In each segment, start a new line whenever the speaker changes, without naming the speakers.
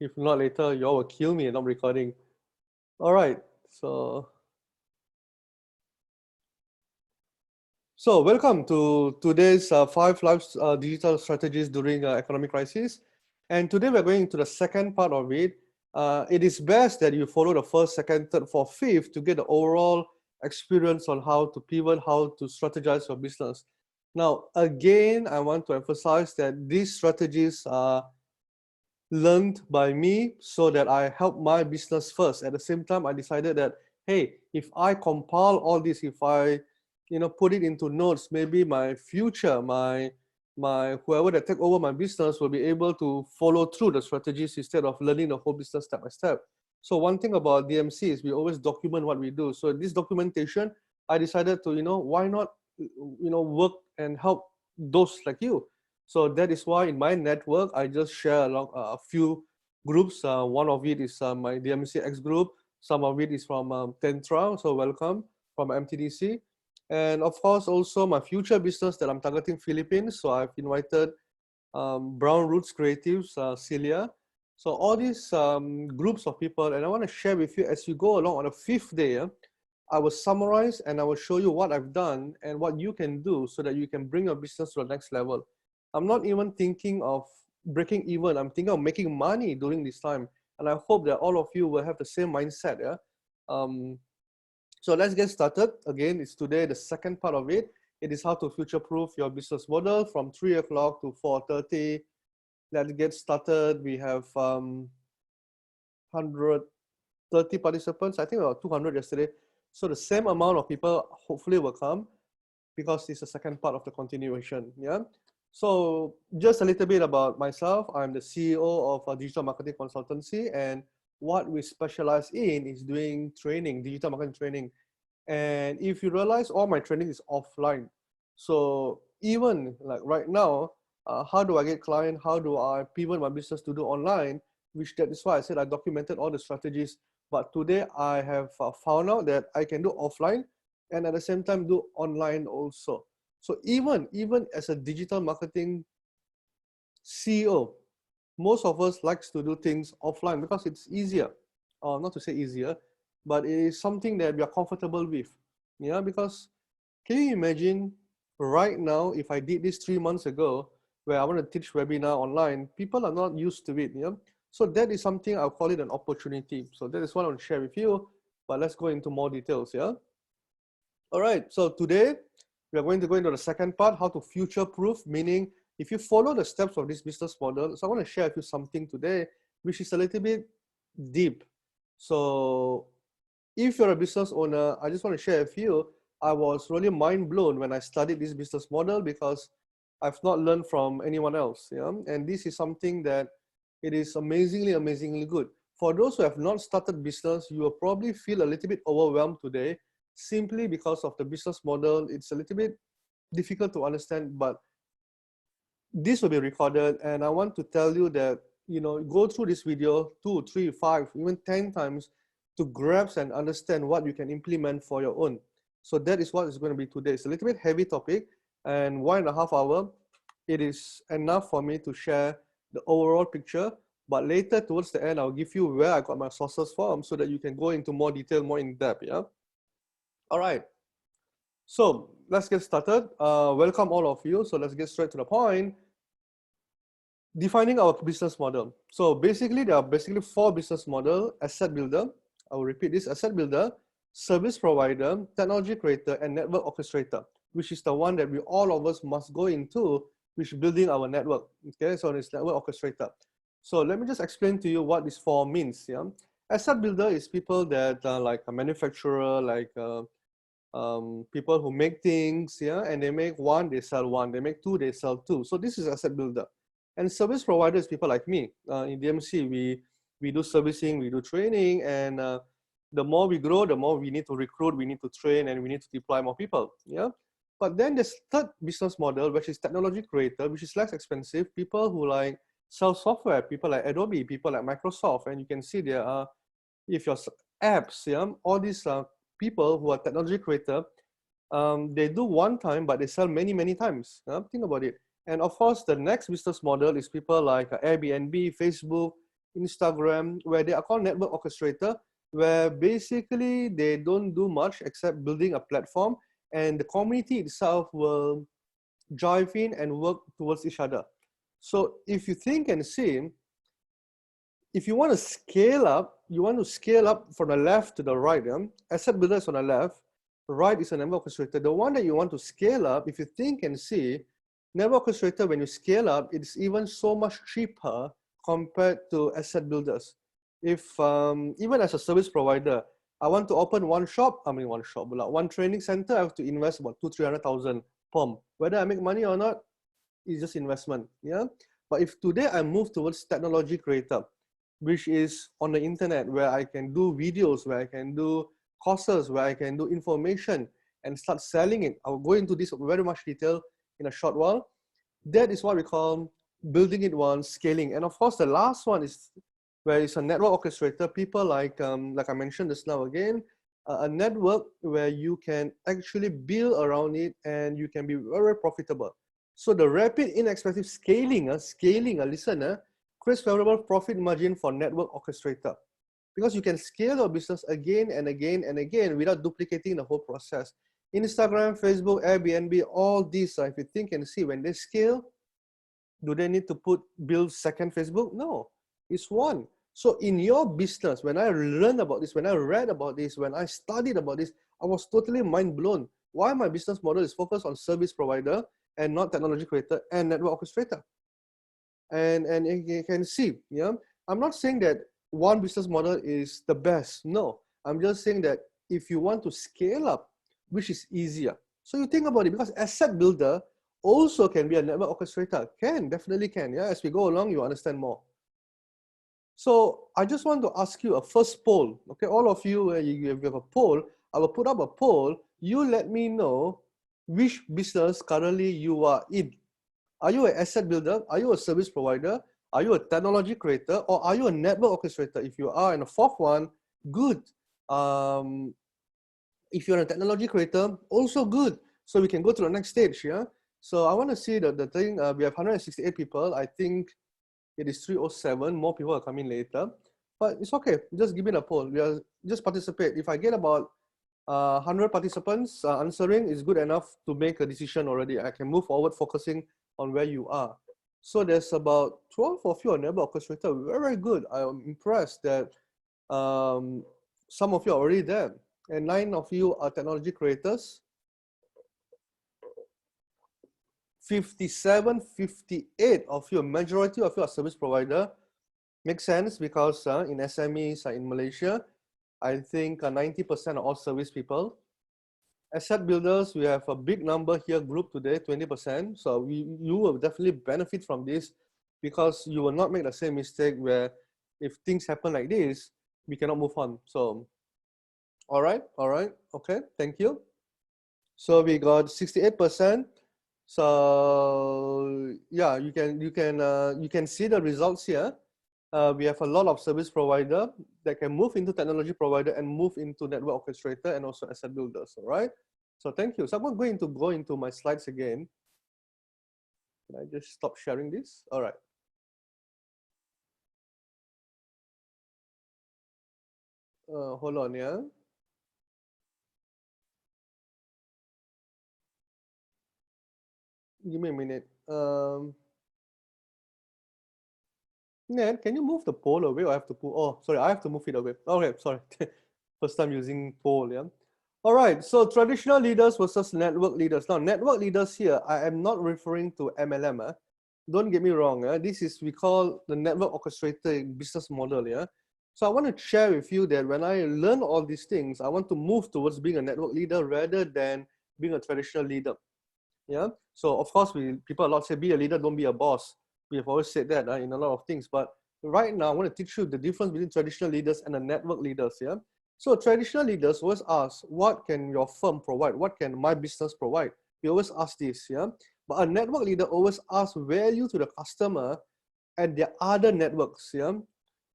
If not later, you all will kill me and I'm recording. All right, so welcome to today's 5 life digital strategies during economic crisis. And today we're going to the second part of it. It is best that you follow the first, second, third, fourth, fifth to get the overall experience on how to pivot, how to strategize your business. Now, again, I want to emphasize that these strategies are learned by me so that I help my business first. At the same time, I decided that, hey, if I compile all this, if I put it into notes, maybe my future, my whoever that take over my business will be able to follow through the strategies instead of learning the whole business step by step. So one thing about DMC is we always document what we do. So this documentation, I decided to, why not, work and help those like you. So that is why in my network, I just share along a few groups. One of it is my DMCX group. Some of it is from Tentra, so welcome, from MTDC. And of course, also my future business that I'm targeting Philippines. So I've invited Brown Roots Creatives, Celia. So all these groups of people, and I want to share with you as you go along on the 5th day, I will summarize and I will show you what I've done and what you can do so that you can bring your business to the next level. I'm not even thinking of breaking even. I'm thinking of making money during this time. And I hope that all of you will have the same mindset. Yeah. So let's get started. Again, it's today the second part of it. It is how to future-proof your business model from 3 o'clock to 4:30. Let's get started. We have 130 participants. I think about 200 yesterday. So the same amount of people hopefully will come because it's the second part of the continuation. Yeah. So just a little bit about myself. I'm the CEO of a digital marketing consultancy, and what we specialize in is doing training, digital marketing training. And if you realize, all my training is offline. So even like right now, how do I get client? How do I pivot my business to do online? Which that is why I said I documented all the strategies. But today I have found out that I can do offline and at the same time do online also. So even as a digital marketing CEO, most of us likes to do things offline because it's easier. Or not to say easier, but it is something that we are comfortable with. Yeah, because can you imagine right now if I did this 3 months ago where I want to teach webinar online, people are not used to it. Yeah. So that is something I'll call it an opportunity. So that is what I want to share with you. But let's go into more details. Yeah. All right, so today we are going to go into the second part, how to future-proof, meaning if you follow the steps of this business model, so I want to share with you something today, which is a little bit deep. So if you're a business owner, I just want to share with you, I was really mind blown when I studied this business model because I've not learned from anyone else. Yeah? And this is something that it is amazingly good. For those who have not started business, you will probably feel a little bit overwhelmed today simply because of the business model. It's a little bit difficult to understand, but this will be recorded. And I want to tell you that, go through this video 2, 3, 5, even 10 times to grasp and understand what you can implement for your own. So that is what is going to be today. It's a little bit heavy topic, and 1.5 hours, it is enough for me to share the overall picture. But later towards the end, I'll give you where I got my sources from so that you can go into more detail, more in depth. Yeah. All right. So let's get started. Welcome all of you. So let's get straight to the point. Defining our business model. So basically, there are 4 business models: asset builder. I will repeat this: asset builder, service provider, technology creator, and network orchestrator, which is the one that we all of us must go into, which is building our network. Okay, so it's network orchestrator. So let me just explain to you what this 4 means. Yeah, asset builder is people that are like a manufacturer, like people who make things, yeah, and they make one, they sell one, they make two, they sell two. So this is asset builder. And service providers, people like me. In DMC, we do servicing, we do training, and the more we grow, the more we need to recruit, we need to train, and we need to deploy more people. Yeah. But then there's third business model, which is technology creator, which is less expensive. People who like sell software, people like Adobe, people like Microsoft, and you can see there are, if your apps, yeah, all these people who are technology creator, they do one time, but they sell many times. Think about it. And of course, the next business model is people like Airbnb, Facebook, Instagram, where they are called network orchestrator, where basically they don't do much except building a platform, and the community itself will jive in and work towards each other. So if you think and see, if you want to scale up, you want to scale up from the left to the right. Asset builder is on the left, right is a network orchestrator. The one that you want to scale up, if you think and see, network orchestrator, when you scale up, it's even so much cheaper compared to asset builders. If even as a service provider, I want to open one training center, I have to invest about 200,000-300,000 per. Whether I make money or not, it's just investment. Yeah. But if today I move towards technology creator, which is on the internet, where I can do videos, where I can do courses, where I can do information and start selling it. I'll go into this very much detail in a short while. That is what we call building it once, scaling. And of course, the last one is where it's a network orchestrator. People like I mentioned just now again, a network where you can actually build around it and you can be very profitable. So the rapid inexpensive scaling, listen, creates favorable profit margin for network orchestrator, because you can scale your business again and again and again without duplicating the whole process. Instagram, Facebook, Airbnb, all these, if you think and see, when they scale, do they need to build second Facebook? No, it's one. So in your business, when I learned about this, when I read about this, when I studied about this, I was totally mind blown. Why my business model is focused on service provider and not technology creator and network orchestrator. And you can see, yeah, I'm not saying that one business model is the best. No, I'm just saying that if you want to scale up, which is easier. So you think about it, because asset builder also can be a network orchestrator. Definitely can. Yeah, as we go along, you understand more. So I just want to ask you a first poll. Okay, all of you, you have a poll. I will put up a poll. You let me know which business currently you are in. Are you an asset builder? Are you a service provider? Are you a technology creator? Or are you a network orchestrator? If you are, and the fourth one, good. If you're a technology creator, also good. So we can go to the next stage, yeah? So I want to see the thing. We have 168 people. I think it is 3:07. More people are coming later. But it's okay. Just give me a poll. Just participate. If I get about 100 participants answering, is good enough to make a decision already. I can move forward focusing on where you are. So there's about 12 of you on network orchestrator. Very good. I'm impressed that some of you are already there. And 9 of you are technology creators. 57, 58 of you, majority of you are service provider. Makes sense, because in SMEs in Malaysia, I think 90% are all service people. Asset builders, we have a big number here grouped today, 20%. So you will definitely benefit from this, because you will not make the same mistake where if things happen like this, we cannot move on. So, all right, okay, thank you. So we got 68%. So yeah, you can see the results here. We have a lot of service provider that can move into technology provider and move into network orchestrator and also asset builders. All right. So thank you. So I'm going to go into my slides again. Can I just stop sharing this? All right. Hold on, yeah. Give me a minute. Ned, can you move the poll away, or I have to pull? Oh, sorry, I have to move it away. Okay, sorry. First time using poll, yeah. All right, so traditional leaders versus network leaders. Now, network leaders here, I am not referring to MLM. Don't get me wrong. This is, we call the network orchestrator business model. Yeah. So I want to share with you that when I learn all these things, I want to move towards being a network leader rather than being a traditional leader. Yeah. So of course, people a lot say, be a leader, don't be a boss. We have always said that in a lot of things. But right now, I want to teach you the difference between traditional leaders and the network leaders. Yeah. So traditional leaders always ask, what can your firm provide? What can my business provide? We always ask this. Yeah. But a network leader always asks value to the customer and their other networks. Yeah.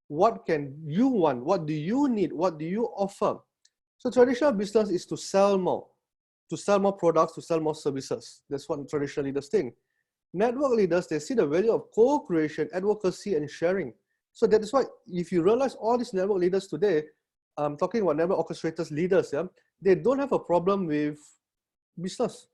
What can you want? What do you need? What do you offer? So traditional business is to sell more products, to sell more services. That's what traditional leaders think. Network leaders, they see the value of co-creation, advocacy, and sharing. So that is why if you realize all these network leaders today, I'm talking about network orchestrators leaders, yeah, they don't have a problem with business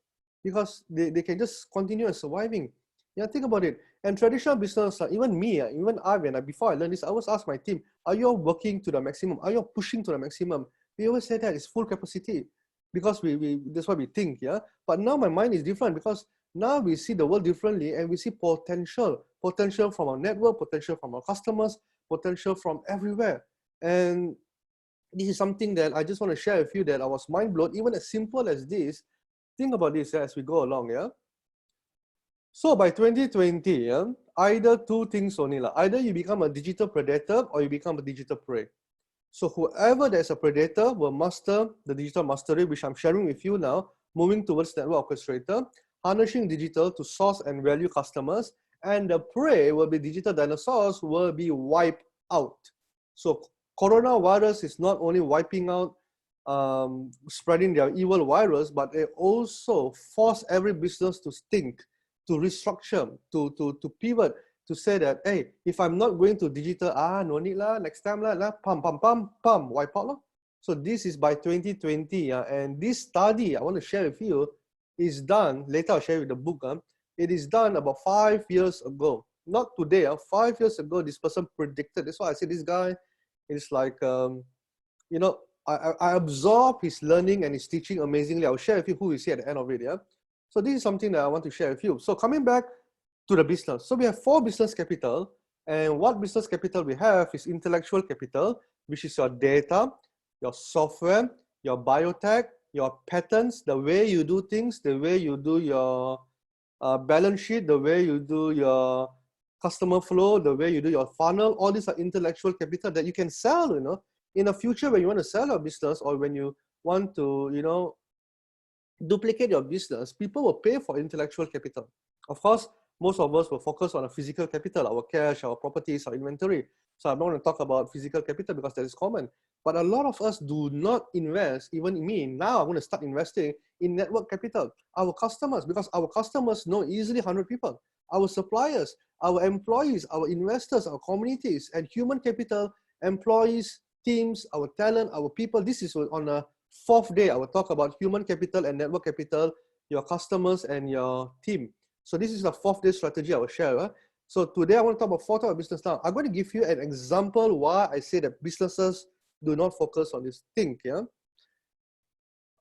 because they can just continue and surviving. Yeah, think about it. And traditional business, even me, even I, before I learned this, I always ask my team, are you all working to the maximum? Are you all pushing to the maximum? We always say that it's full capacity because that's what we think, yeah. But now my mind is different because now we see the world differently and we see potential from our network, potential from our customers, potential from everywhere. And this is something that I just want to share with you that I was mind blown, even as simple as this. Think about this as we go along, yeah. So by 2020, yeah, either two things only, either you become a digital predator or you become a digital prey. So whoever that's a predator will master the digital mastery, which I'm sharing with you now, moving towards network orchestrator, harnessing digital to source and value customers, and the prey will be digital dinosaurs will be wiped out. So coronavirus is not only wiping out, spreading their evil virus, but they also force every business to think, to restructure, to pivot, to say that, hey, if I'm not going to digital, no need lah, next time lah, wipe out lah. So this is by 2020, and this study I want to share with you is done, later I'll share with the book, it is done about 5 years ago. Not today, 5 years ago, this person predicted. That's why I say this guy is like, you know, I absorb his learning and his teaching amazingly. I'll share with you who is here at the end of it, yeah. So this is something that I want to share with you. So coming back to the business. So we have 4 business capital, and what business capital we have is intellectual capital, which is your data, your software, your biotech, your patents, the way you do things, the way you do your balance sheet, the way you do your customer flow, the way you do your funnel. All these are intellectual capital that you can sell, you know, in the future when you want to sell your business or when you want to, you know, duplicate your business, people will pay for intellectual capital. Of course, most of us will focus on a physical capital, our cash, our properties, our inventory. So I'm not going to talk about physical capital because that is common. But a lot of us do not invest, even me. Now I'm going to start investing in network capital. Our customers, because our customers know easily 100 people. Our suppliers, our employees, our investors, our communities, and human capital, employees, teams, our talent, our people. This is on a 4th day. I will talk about human capital and network capital, your customers and your team. So this is the 4th day strategy I will share. So today I want to talk about 4 types of business now. I'm going to give you an example why I say that businesses do not focus on this thing. Yeah.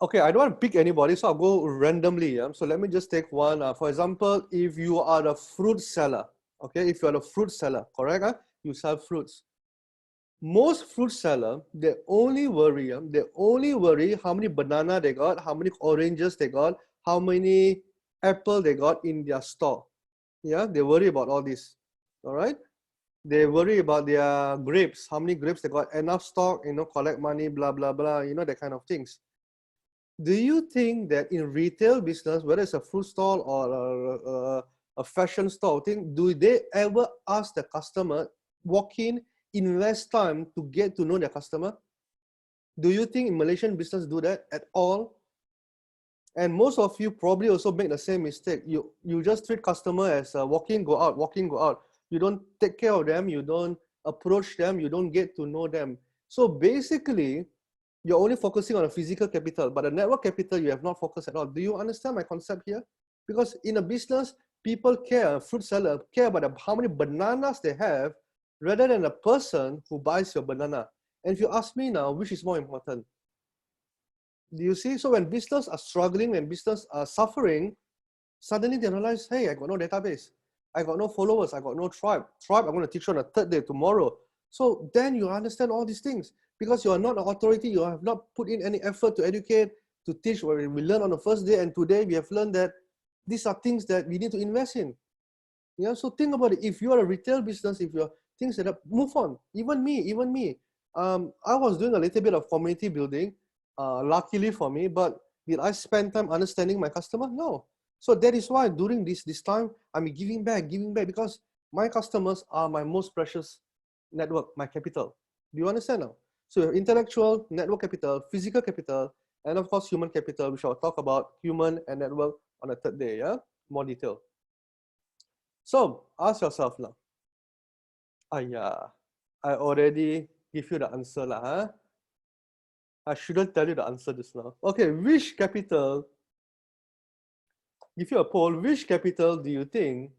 Okay, I don't want to pick anybody, so I'll go randomly. Yeah? So let me just take one. For example, if you are a fruit seller, okay, if you are a fruit seller, correct? You sell fruits. Most fruit seller, they only worry how many banana they got, how many oranges they got, how many apple they got in their store. Yeah, they worry about all this. All right. They worry about their grapes, how many grapes they got, enough stock, you know, collect money, blah, blah, blah, you know, that kind of things. Do you think that in retail business, whether it's a fruit stall or a fashion store thing, do they ever ask the customer, walk in, invest time to get to know their customer? Do you think in Malaysian business do that at all? And most of you probably also make the same mistake. You just treat customer as walk in, go out, walk in, go out. You don't take care of them, you don't approach them, you don't get to know them. So basically, you're only focusing on a physical capital, but a network capital you have not focused at all. Do you understand my concept here? Because in a business, people care, fruit seller care about how many bananas they have rather than the person who buys your banana. And if you ask me now, which is more important? Do you see? So when business are struggling, when business are suffering, suddenly they realize, hey, I got no database. I got no followers. I got no tribe. Tribe, I'm going to teach you on the 3rd day tomorrow. So then you understand all these things. Because you are not an authority, you have not put in any effort to educate, to teach what we learned on the 1st day. And today we have learned that these are things that we need to invest in. Yeah, so think about it. If you are a retail business, if you're things that move on, even me. I was doing a little bit of community building, luckily for me, but did I spend time understanding my customer? No. So that is why during this time, I'm giving back because my customers are my most precious network, my capital. Do you understand now? So you have intellectual, network capital, physical capital, and of course human capital, which I'll talk about human and network on the 3rd day, yeah? More detail. So ask yourself now, I already give you the answer lah. Huh? I shouldn't tell you the answer just now. Okay, which capital, give you a poll, which capital do you think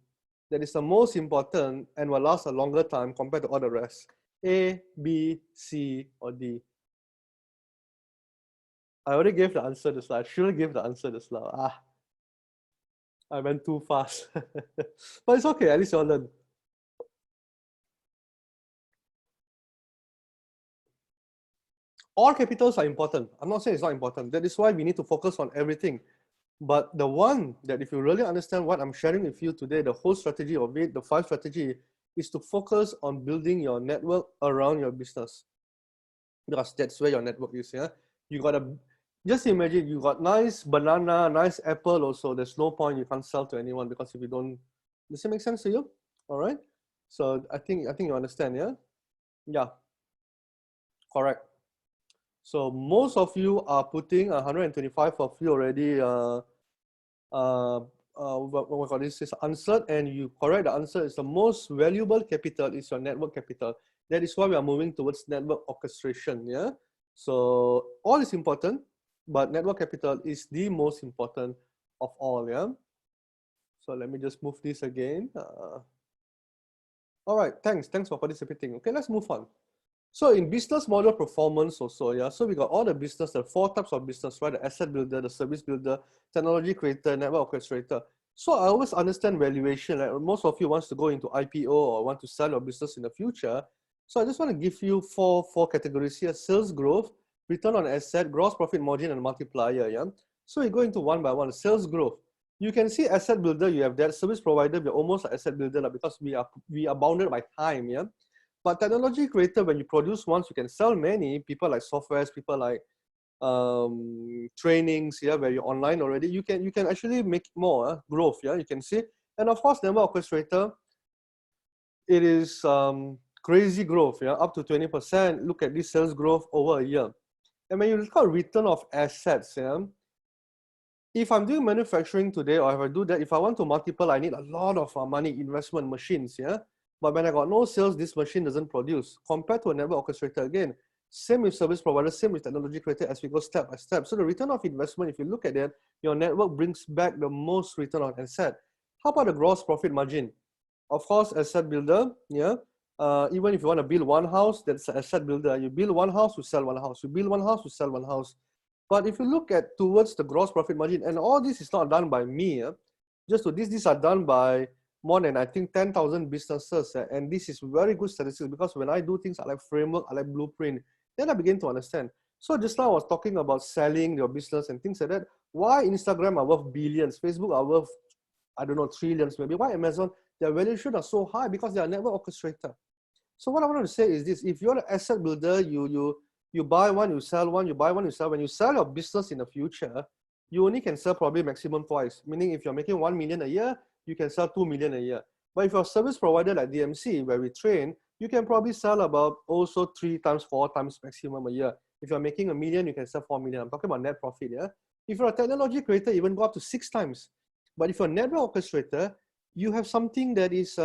that is the most important and will last a longer time compared to all the rest? A, B, C, or D? I already gave the answer just now. I shouldn't give the answer just now. Ah, I went too fast. But it's okay, at least you'll learn. All capitals are important. I'm not saying it's not important. That is why we need to focus on everything. But the one that if you really understand what I'm sharing with you today, the whole strategy of it, the 5 strategy, is to focus on building your network around your business. Because that's where your network is, yeah? You got a, just imagine you got nice banana, nice apple also. There's no point you can't sell to anyone because if you don't, does it make sense to you? All right. So I think you understand, yeah? Yeah, correct. So most of you are putting 125 of you already what call this is answered, and you correct the answer is the most valuable capital is your network capital. That is why we are moving towards network orchestration. Yeah. So all is important, but network capital is the most important of all. Yeah. So let me just move this again. All right. Thanks for participating. Okay, let's move on. So in business model performance also, yeah, so we got all the business, the 4 types of business, right? The asset builder, the service builder, technology creator, network orchestrator. So I always understand valuation, like most of you wants to go into IPO or want to sell your business in the future. So I just want to give you four categories here: sales growth, return on asset, gross profit margin, and multiplier, yeah? So we go into one by one. Sales growth. You can see asset builder, you have that. Service provider, we're almost like asset builder because we are bounded by time, yeah? But technology creator, when you produce once, you can sell many. People like softwares, people like trainings, yeah, where you're online already. You can actually make more growth, yeah. You can see, and of course, network orchestrator. It is crazy growth, yeah, up to 20%. Look at this sales growth over a year. And when you look at return of assets, yeah. If I'm doing manufacturing today, or if I do that, if I want to multiple, I need a lot of money, investment, machines, yeah. But when I got no sales, this machine doesn't produce. Compared to a network orchestrator, again, same with service provider, same with technology creator as we go step by step. So the return of investment, if you look at it, your network brings back the most return on asset. How about the gross profit margin? Of course, asset builder, yeah. Even if you want to build one house, that's an asset builder. You build one house, you sell one house. You build one house, you sell one house. But if you look at towards the gross profit margin, and all this is not done by me, these are done by more than I think 10,000 businesses, and this is very good statistics because when I do things, I like framework, I like blueprint, then I begin to understand. So just now I was talking about selling your business and things like that. Why Instagram are worth billions, Facebook are worth, I don't know, trillions maybe. Why Amazon, their valuation are so high? Because they are network orchestrator. So what I wanted to say is this: if you're an asset builder, you buy one, you sell one, you buy one, you sell. When you sell your business in the future, you only can sell probably maximum twice. Meaning if you're making 1 million a year, you can sell 2 million a year. But if you're a service provider like DMC, where we train, you can probably sell about also 3 times, 4 times maximum a year. If you're making 1 million, you can sell 4 million. I'm talking about net profit, yeah? If you're a technology creator, even go up to 6 times. But if you're a network orchestrator, you have something that is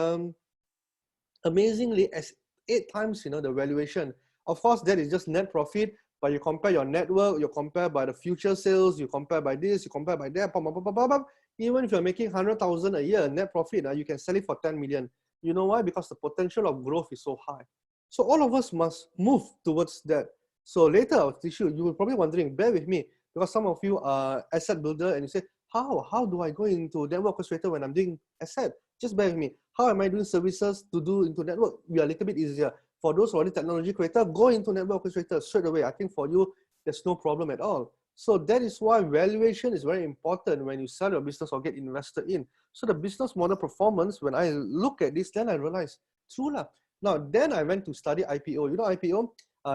amazingly as 8 times, the valuation. Of course, that is just net profit, but you compare your network, you compare by the future sales, you compare by this, you compare by that, even if you're making 100,000 a year net profit, you can sell it for 10 million. You know why? Because the potential of growth is so high. So all of us must move towards that. So later I'll teach you, you will probably wondering, bear with me, because some of you are asset builder and you say, how do I go into network orchestrator when I'm doing asset? Just bear with me. How am I doing services to do into network? We are a little bit easier. For those who are the technology creator, go into network orchestrator straight away. I think for you, there's no problem at all. So that is why valuation is very important when you sell your business or get invested in. So the business model performance, when I look at this, then I realize, true lah. Now, then I went to study IPO. You know IPO?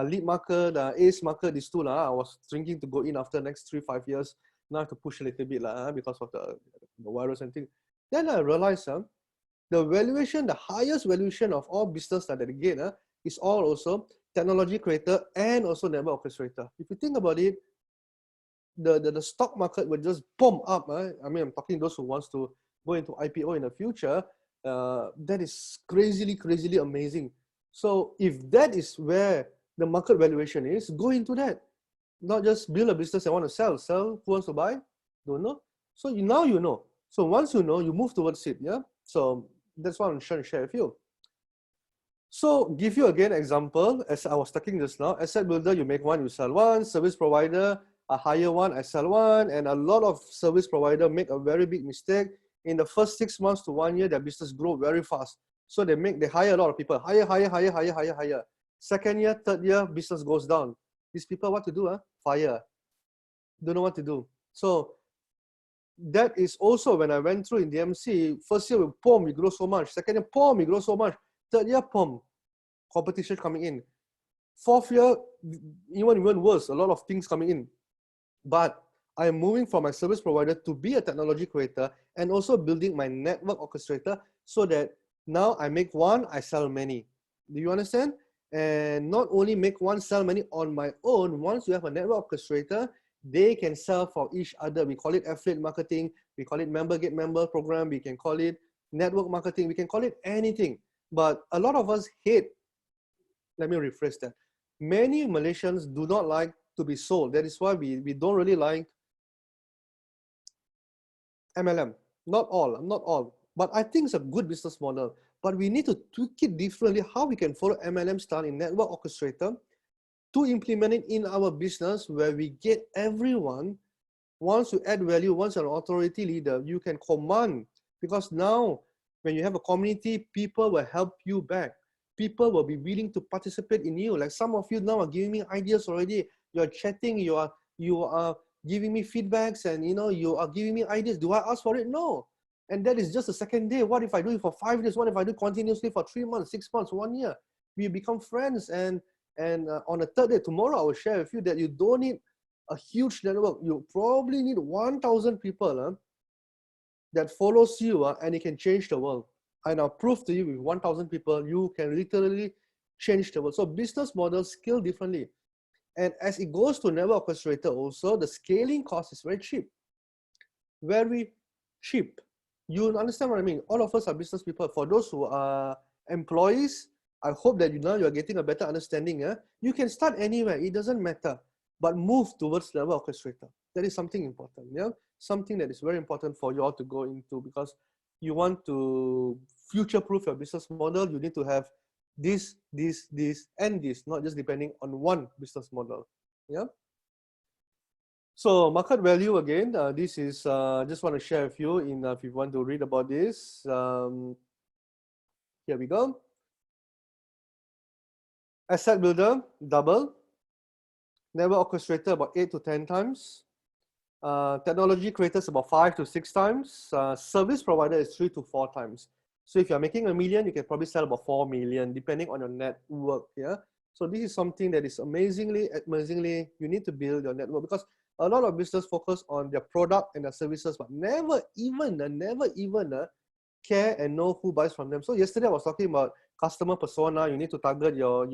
Lead market, ACE market, these two lah. I was thinking to go in after next 3-5 years. Now I have to push a little bit lah, because of the virus and things. Then I realized the valuation, the highest valuation of all business that they get is all also technology creator and also network orchestrator. If you think about it, the stock market will just boom up. I mean, I'm talking those who wants to go into IPO in the future. That is crazily amazing. So if that is where the market valuation is, go into that. Not just build a business and want to sell. Sell, who wants to buy? Don't know. So now you know. So once you know, you move towards it. Yeah. So that's what I'm trying to share with you. So give you again example, as I was talking just now, asset builder, you make one, you sell one. Service provider, I hire one, I sell one. And a lot of service provider make a very big mistake. In the first 6 months to 1 year, their business grow very fast. So they hire a lot of people, hire. Second year, third year, business goes down. These people, what to do? Fire. Don't know what to do. So that is also when I went through in DMC, first year, we grow so much. Second year, we grow so much. Third year, competition coming in. Fourth year, even worse, a lot of things coming in. But I am moving from my service provider to be a technology creator and also building my network orchestrator so that now I make one, I sell many. Do you understand? And not only make one, sell many on my own, once you have a network orchestrator, they can sell for each other. We call it affiliate marketing, we call it member get member program, we can call it network marketing, we can call it anything. But a lot of us hate, let me rephrase that. Many Malaysians do not like to be sold. That is why we don't really like MLM. Not all. But I think it's a good business model. But we need to tweak it differently, how we can follow MLM style in network orchestrator to implement it in our business where we get everyone. Once you add value, once you're an authority leader, you can command. Because now, when you have a community, people will help you back. People will be willing to participate in you. Like some of you now are giving me ideas already. You're chatting, you are giving me feedbacks, and you are giving me ideas. Do I ask for it? No. And that is just the second day. What if I do it for 5 days? What if I do it continuously for 3 months, 6 months, 1 year? We become friends, and on the third day, tomorrow, I will share with you that you don't need a huge network. You probably need 1,000 people that follows you, and it can change the world. And I'll prove to you with 1,000 people, you can literally change the world. So business models scale differently. And as it goes to network orchestrator also, the scaling cost is very cheap. Very cheap. You understand what I mean? All of us are business people. For those who are employees, I hope that now you're getting a better understanding. You can start anywhere, it doesn't matter. But move towards network orchestrator. That is something important. Something that is very important for you all to go into, because you want to future-proof your business model. You need to have this, and this, not just depending on one business model. So market value again, this is just want to share with you if you want to read about this. Here we go. Asset builder, double. Network orchestrator, about 8 to 10 times. Technology creators, about 5 to 6 times. Service provider is 3 to 4 times. So if you're making $1 million, you can probably sell about 4 million, depending on your network. So this is something that is amazingly, you need to build your network, because a lot of business focus on their product and their services, but never even care and know who buys from them. So yesterday I was talking about customer persona. You need to target your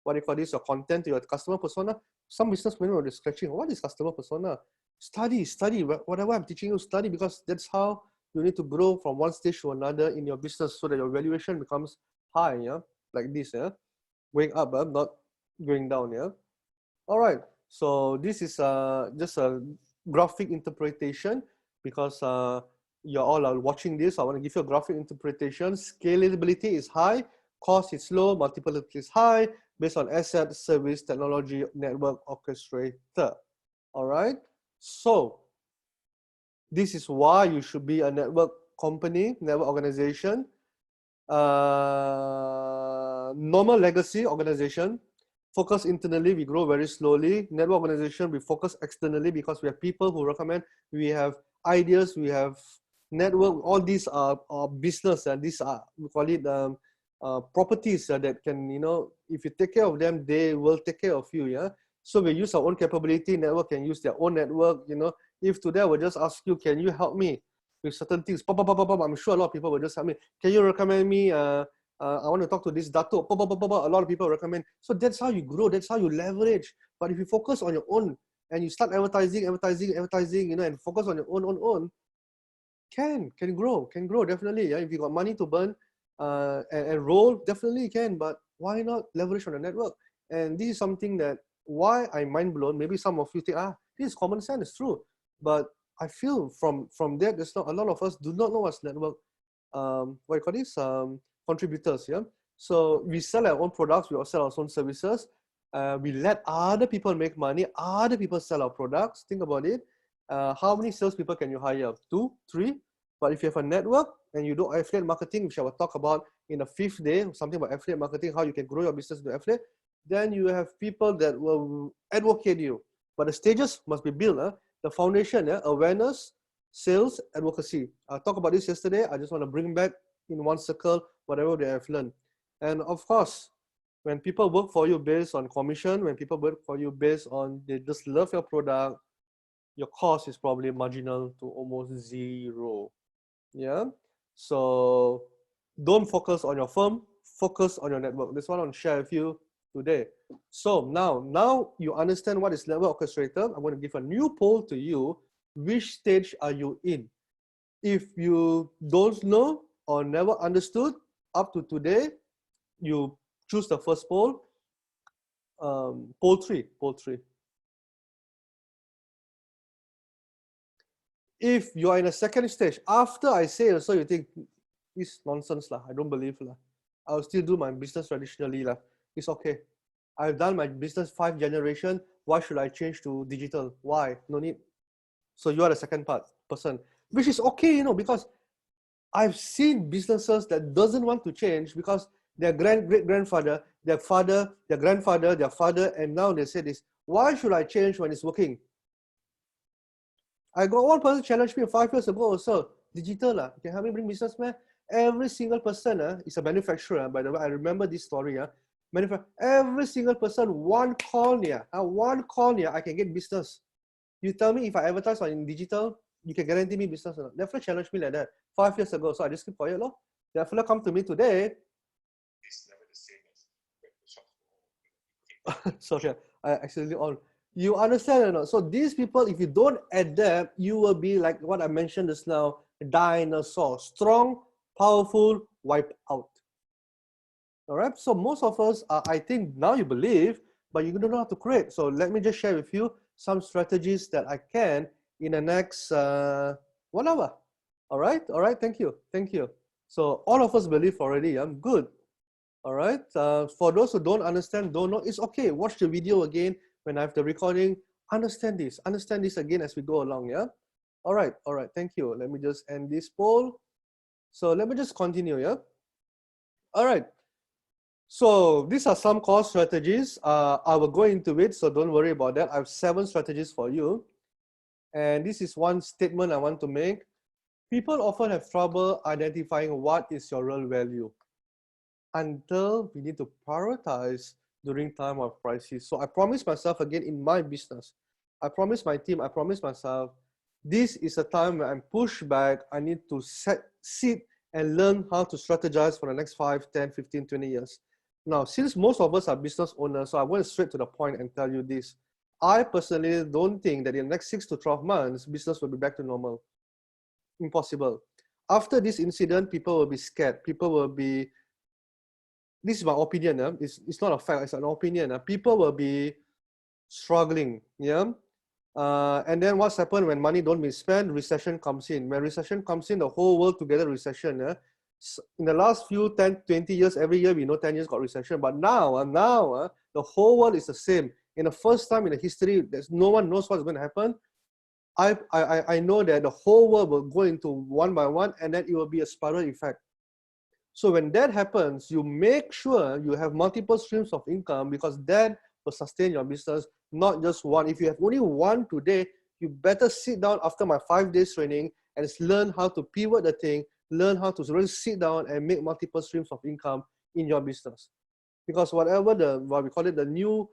what do you call this, your content to your customer persona. Some business people are scratching, what is customer persona? Study, whatever I'm teaching you, study, because that's how you need to grow from one stage to another in your business, so that your valuation becomes high, like this, going up, not going down. All right, so this is just a graphic interpretation, because you all are watching this. I want to give you a graphic interpretation. Scalability is high, cost is low, multipliers is high, based on asset, service, technology, network orchestrator. All right, so this is why you should be a network company, network organization. Normal legacy organization, focus internally, we grow very slowly. Network organization, we focus externally, because we have people who recommend, we have ideas, we have network. All these are business, and these are, we call it properties that can, if you take care of them, they will take care of you. So we use our own capability. Network can use their own network. If today I will just ask you, can you help me with certain things? I'm sure a lot of people will just help me. Can you recommend me? I want to talk to this Dato. A lot of people recommend. So that's how you grow. That's how you leverage. But if you focus on your own and you start advertising, and focus on your own, can grow definitely. If you got money to burn, and role, definitely you can, but why not leverage on the network? And this is something that why I'm mind blown. Maybe some of you think, this is common sense, it's true. But I feel from that, there's not a lot of us do not know what's network, what you call this, contributors, yeah? So we sell our own products, we sell our own services. We let other people make money, other people sell our products. Think about it. How many salespeople can you hire? 2, 3? But if you have a network and you do affiliate marketing, which I will talk about in the 5th day, something about affiliate marketing, how you can grow your business into affiliate, then you have people that will advocate you. But the stages must be built. The foundation, awareness, sales, advocacy. I talked about this yesterday. I just want to bring back in one circle whatever they have learned. And of course, when people work for you based on commission, when people work for you based on they just love your product, your cost is probably marginal to almost zero. Yeah. So don't focus on your firm, focus on your network. That's what I want to share with you today. So now you understand what is network orchestrator. I'm going to give a new poll to you. Which stage are you in? If you don't know or never understood up to today, you choose the first poll. Poll 3. If you are in a second stage, after I say it, so you think, it's nonsense lah, I don't believe lah. I'll still do my business traditionally lah. It's okay. I've done my business 5 generation. Why should I change to digital? Why? No need. So you are the second person, which is okay, because I've seen businesses that doesn't want to change because their great-grandfather, their father, their grandfather, their father, and now they say this, why should I change when it's working? I got one person challenge me 5 years ago also, digital lah, you can help me bring business, man. Every single person is a manufacturer, by the way, I remember this story. Every single person, one call near, I can get business. You tell me if I advertise on digital, you can guarantee me business or not. That fella challenged me like that 5 years ago, so I just keep quiet. That fella come to me today. It's never the same as sorry, I accidentally on. You understand or not? So these people, if you don't adapt, you will be like what I mentioned just now, dinosaur, strong, powerful, wipe out. All right, so most of us, I think now you believe, but you don't know how to create. So let me just share with you some strategies that I can in the next 1 hour. All right, thank you. So all of us believe already, I'm good. All right, for those who don't understand, don't know, it's okay. Watch the video again when I have the recording. Understand this again as we go along, yeah? All right, thank you. Let me just end this poll. So let me just continue, yeah? All right. So these are some core strategies. I will go into it, so don't worry about that. I have 7 strategies for you. And this is one statement I want to make. People often have trouble identifying what is your real value until we need to prioritize during time of crisis. So I promise myself again in my business, I promise my team, I promise myself, this is a time when I'm pushed back. I need to sit and learn how to strategize for the next 5, 10, 15, 20 years. Now, since most of us are business owners, so I went straight to the point and tell you this. I personally don't think that in the next 6 to 12 months, business will be back to normal. Impossible. After this incident, people will be scared. People will be, this is my opinion, it's not a fact, it's an opinion. People will be struggling, yeah? And then what's happened when money don't be spent, recession comes in. When recession comes in, the whole world together recession. In the last few 10, 20 years, every year we know 10 years got recession, but now the whole world is the same. In the first time in the history, there's no one knows what's going to happen. I know that the whole world will go into one by one, and then it will be a spiral effect. So when that happens, you make sure you have multiple streams of income, because that will sustain your business, not just one. If you have only one today, you better sit down after my 5 days training and learn how to pivot the thing, learn how to really sit down and make multiple streams of income in your business. Because whatever what we call it, the new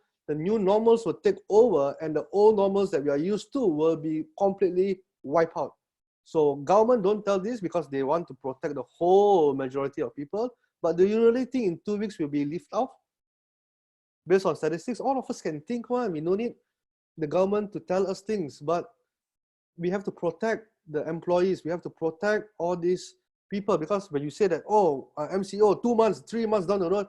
normals will take over, and the old normals that we are used to will be completely wiped out. So government don't tell this because they want to protect the whole majority of people. But do you really think in 2 weeks we'll be lifted off? Based on statistics, all of us can think one. We don't need the government to tell us things, but we have to protect the employees. We have to protect all these people, because when you say that, oh, MCO, 2 months, 3 months down the road,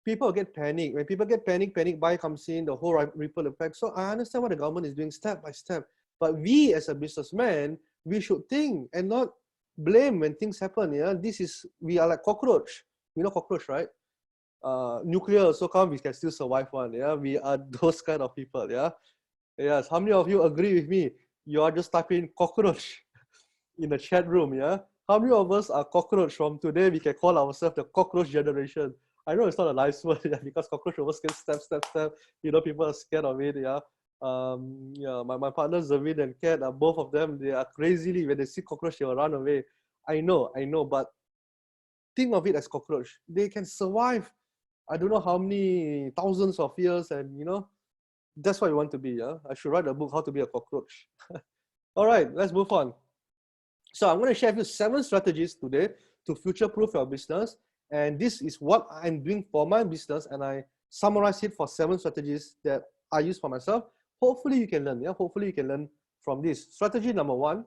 people get panic. When people get panic buy comes in, the whole ripple effect. So I understand what the government is doing step by step. But we as a businessman, we should think and not blame when things happen. Yeah, we are like cockroach. You know cockroach, right? Nuclear also come, we can still survive one. Yeah, we are those kind of people. Yeah, yes. How many of you agree with me? You are just typing cockroach in the chat room. Yeah, how many of us are cockroach? From today, we can call ourselves the cockroach generation. I know it's not a nice word, yeah, because cockroach always get step. You know, people are scared of it. Yeah. Yeah, my partners Zavin and Kat, both of them, they are crazily, when they see cockroach, they will run away. I know, but think of it as cockroach. They can survive, I don't know how many thousands of years, and you know, that's what you want to be. Yeah, I should write a book, How to Be a Cockroach. All right, let's move on. So I'm going to share with you 7 strategies today to future-proof your business. And this is what I'm doing for my business. And I summarize it for 7 strategies that I use for myself. Hopefully you can learn. Yeah, hopefully you can learn from this. Strategy number 1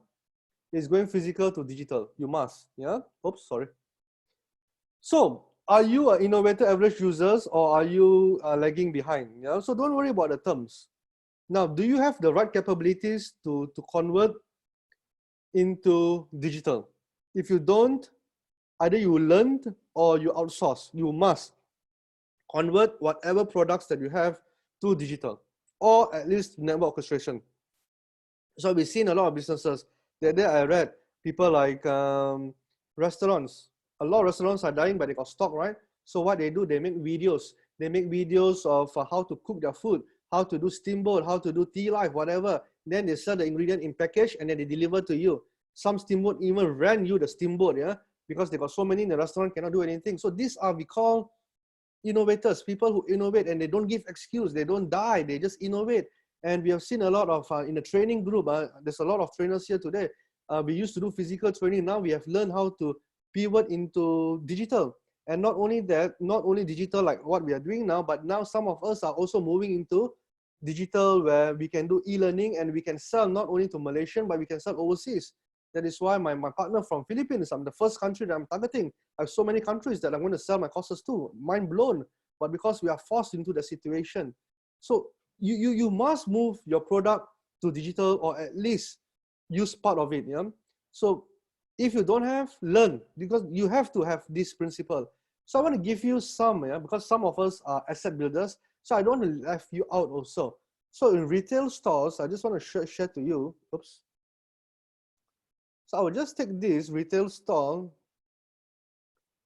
is going physical to digital. You must. Yeah. Oops, sorry. So are you an innovator average users, or are you lagging behind? Yeah. So don't worry about the terms. Now, do you have the right capabilities to convert into digital? If you don't, either you learned or you outsource. You must convert whatever products that you have to digital, or at least network orchestration. So we've seen a lot of businesses. That day I read people like restaurants. A lot of restaurants are dying, but they got stock, right? So what they do, they make videos. They make videos of how to cook their food, how to do steamboat, how to do tea life, whatever. Then they sell the ingredient in package and then they deliver to you. Some steamboat even rent you the steamboat, yeah, because they got so many in the restaurant, cannot do anything. So these are, we call innovators, people who innovate, and they don't give excuse, they don't die, they just innovate. And we have seen a lot of, in the training group, there's a lot of trainers here today. We used to do physical training, now we have learned how to pivot into digital. And not only that, not only digital like what we are doing now, but now some of us are also moving into digital, where we can do e-learning and we can sell not only to Malaysian, but we can sell overseas. That is why my partner from Philippines, I'm the first country that I'm targeting. I have so many countries that I'm going to sell my courses to. Mind blown. But because we are forced into the situation. So you must move your product to digital, or at least use part of it. Yeah? So if you don't have, learn, because you have to have this principle. So I want to give you some, yeah, because some of us are asset builders. So I don't want to leave you out also. So in retail stores, I just want to share to you. Oops. So I will just take this retail store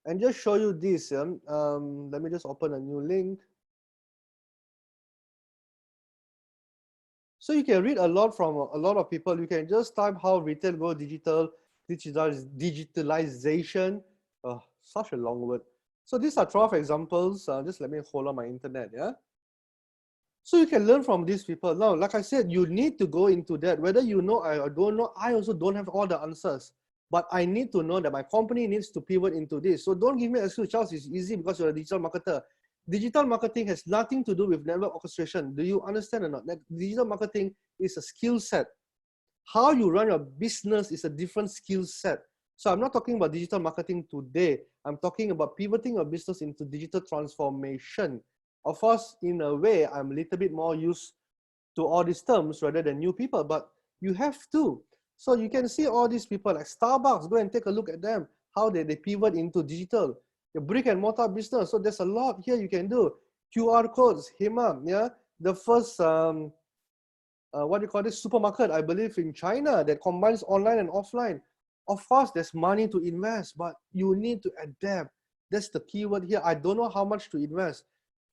and just show you this. Let me just open a new link. So you can read a lot from a lot of people. You can just type how retail go digital, digitalization. Oh, such a long word. So these are 12 examples. Just let me hold on my internet. Yeah. So you can learn from these people. Now, like I said, you need to go into that. Whether you know or don't know, I also don't have all the answers. But I need to know that my company needs to pivot into this. So don't give me an excuse, Charles, it's easy because you're a digital marketer. Digital marketing has nothing to do with network orchestration. Do you understand or not? Digital marketing is a skill set. How you run your business is a different skill set. So I'm not talking about digital marketing today. I'm talking about pivoting your business into digital transformation. Of course, in a way, I'm a little bit more used to all these terms rather than new people, but you have to. So you can see all these people like Starbucks, go and take a look at them, how they pivot into digital. Your brick and mortar business, so there's a lot here you can do. QR codes, Hima, yeah, the first, what do you call this, supermarket, I believe in China, that combines online and offline. Of course, there's money to invest, but you need to adapt. That's the key word here. I don't know how much to invest.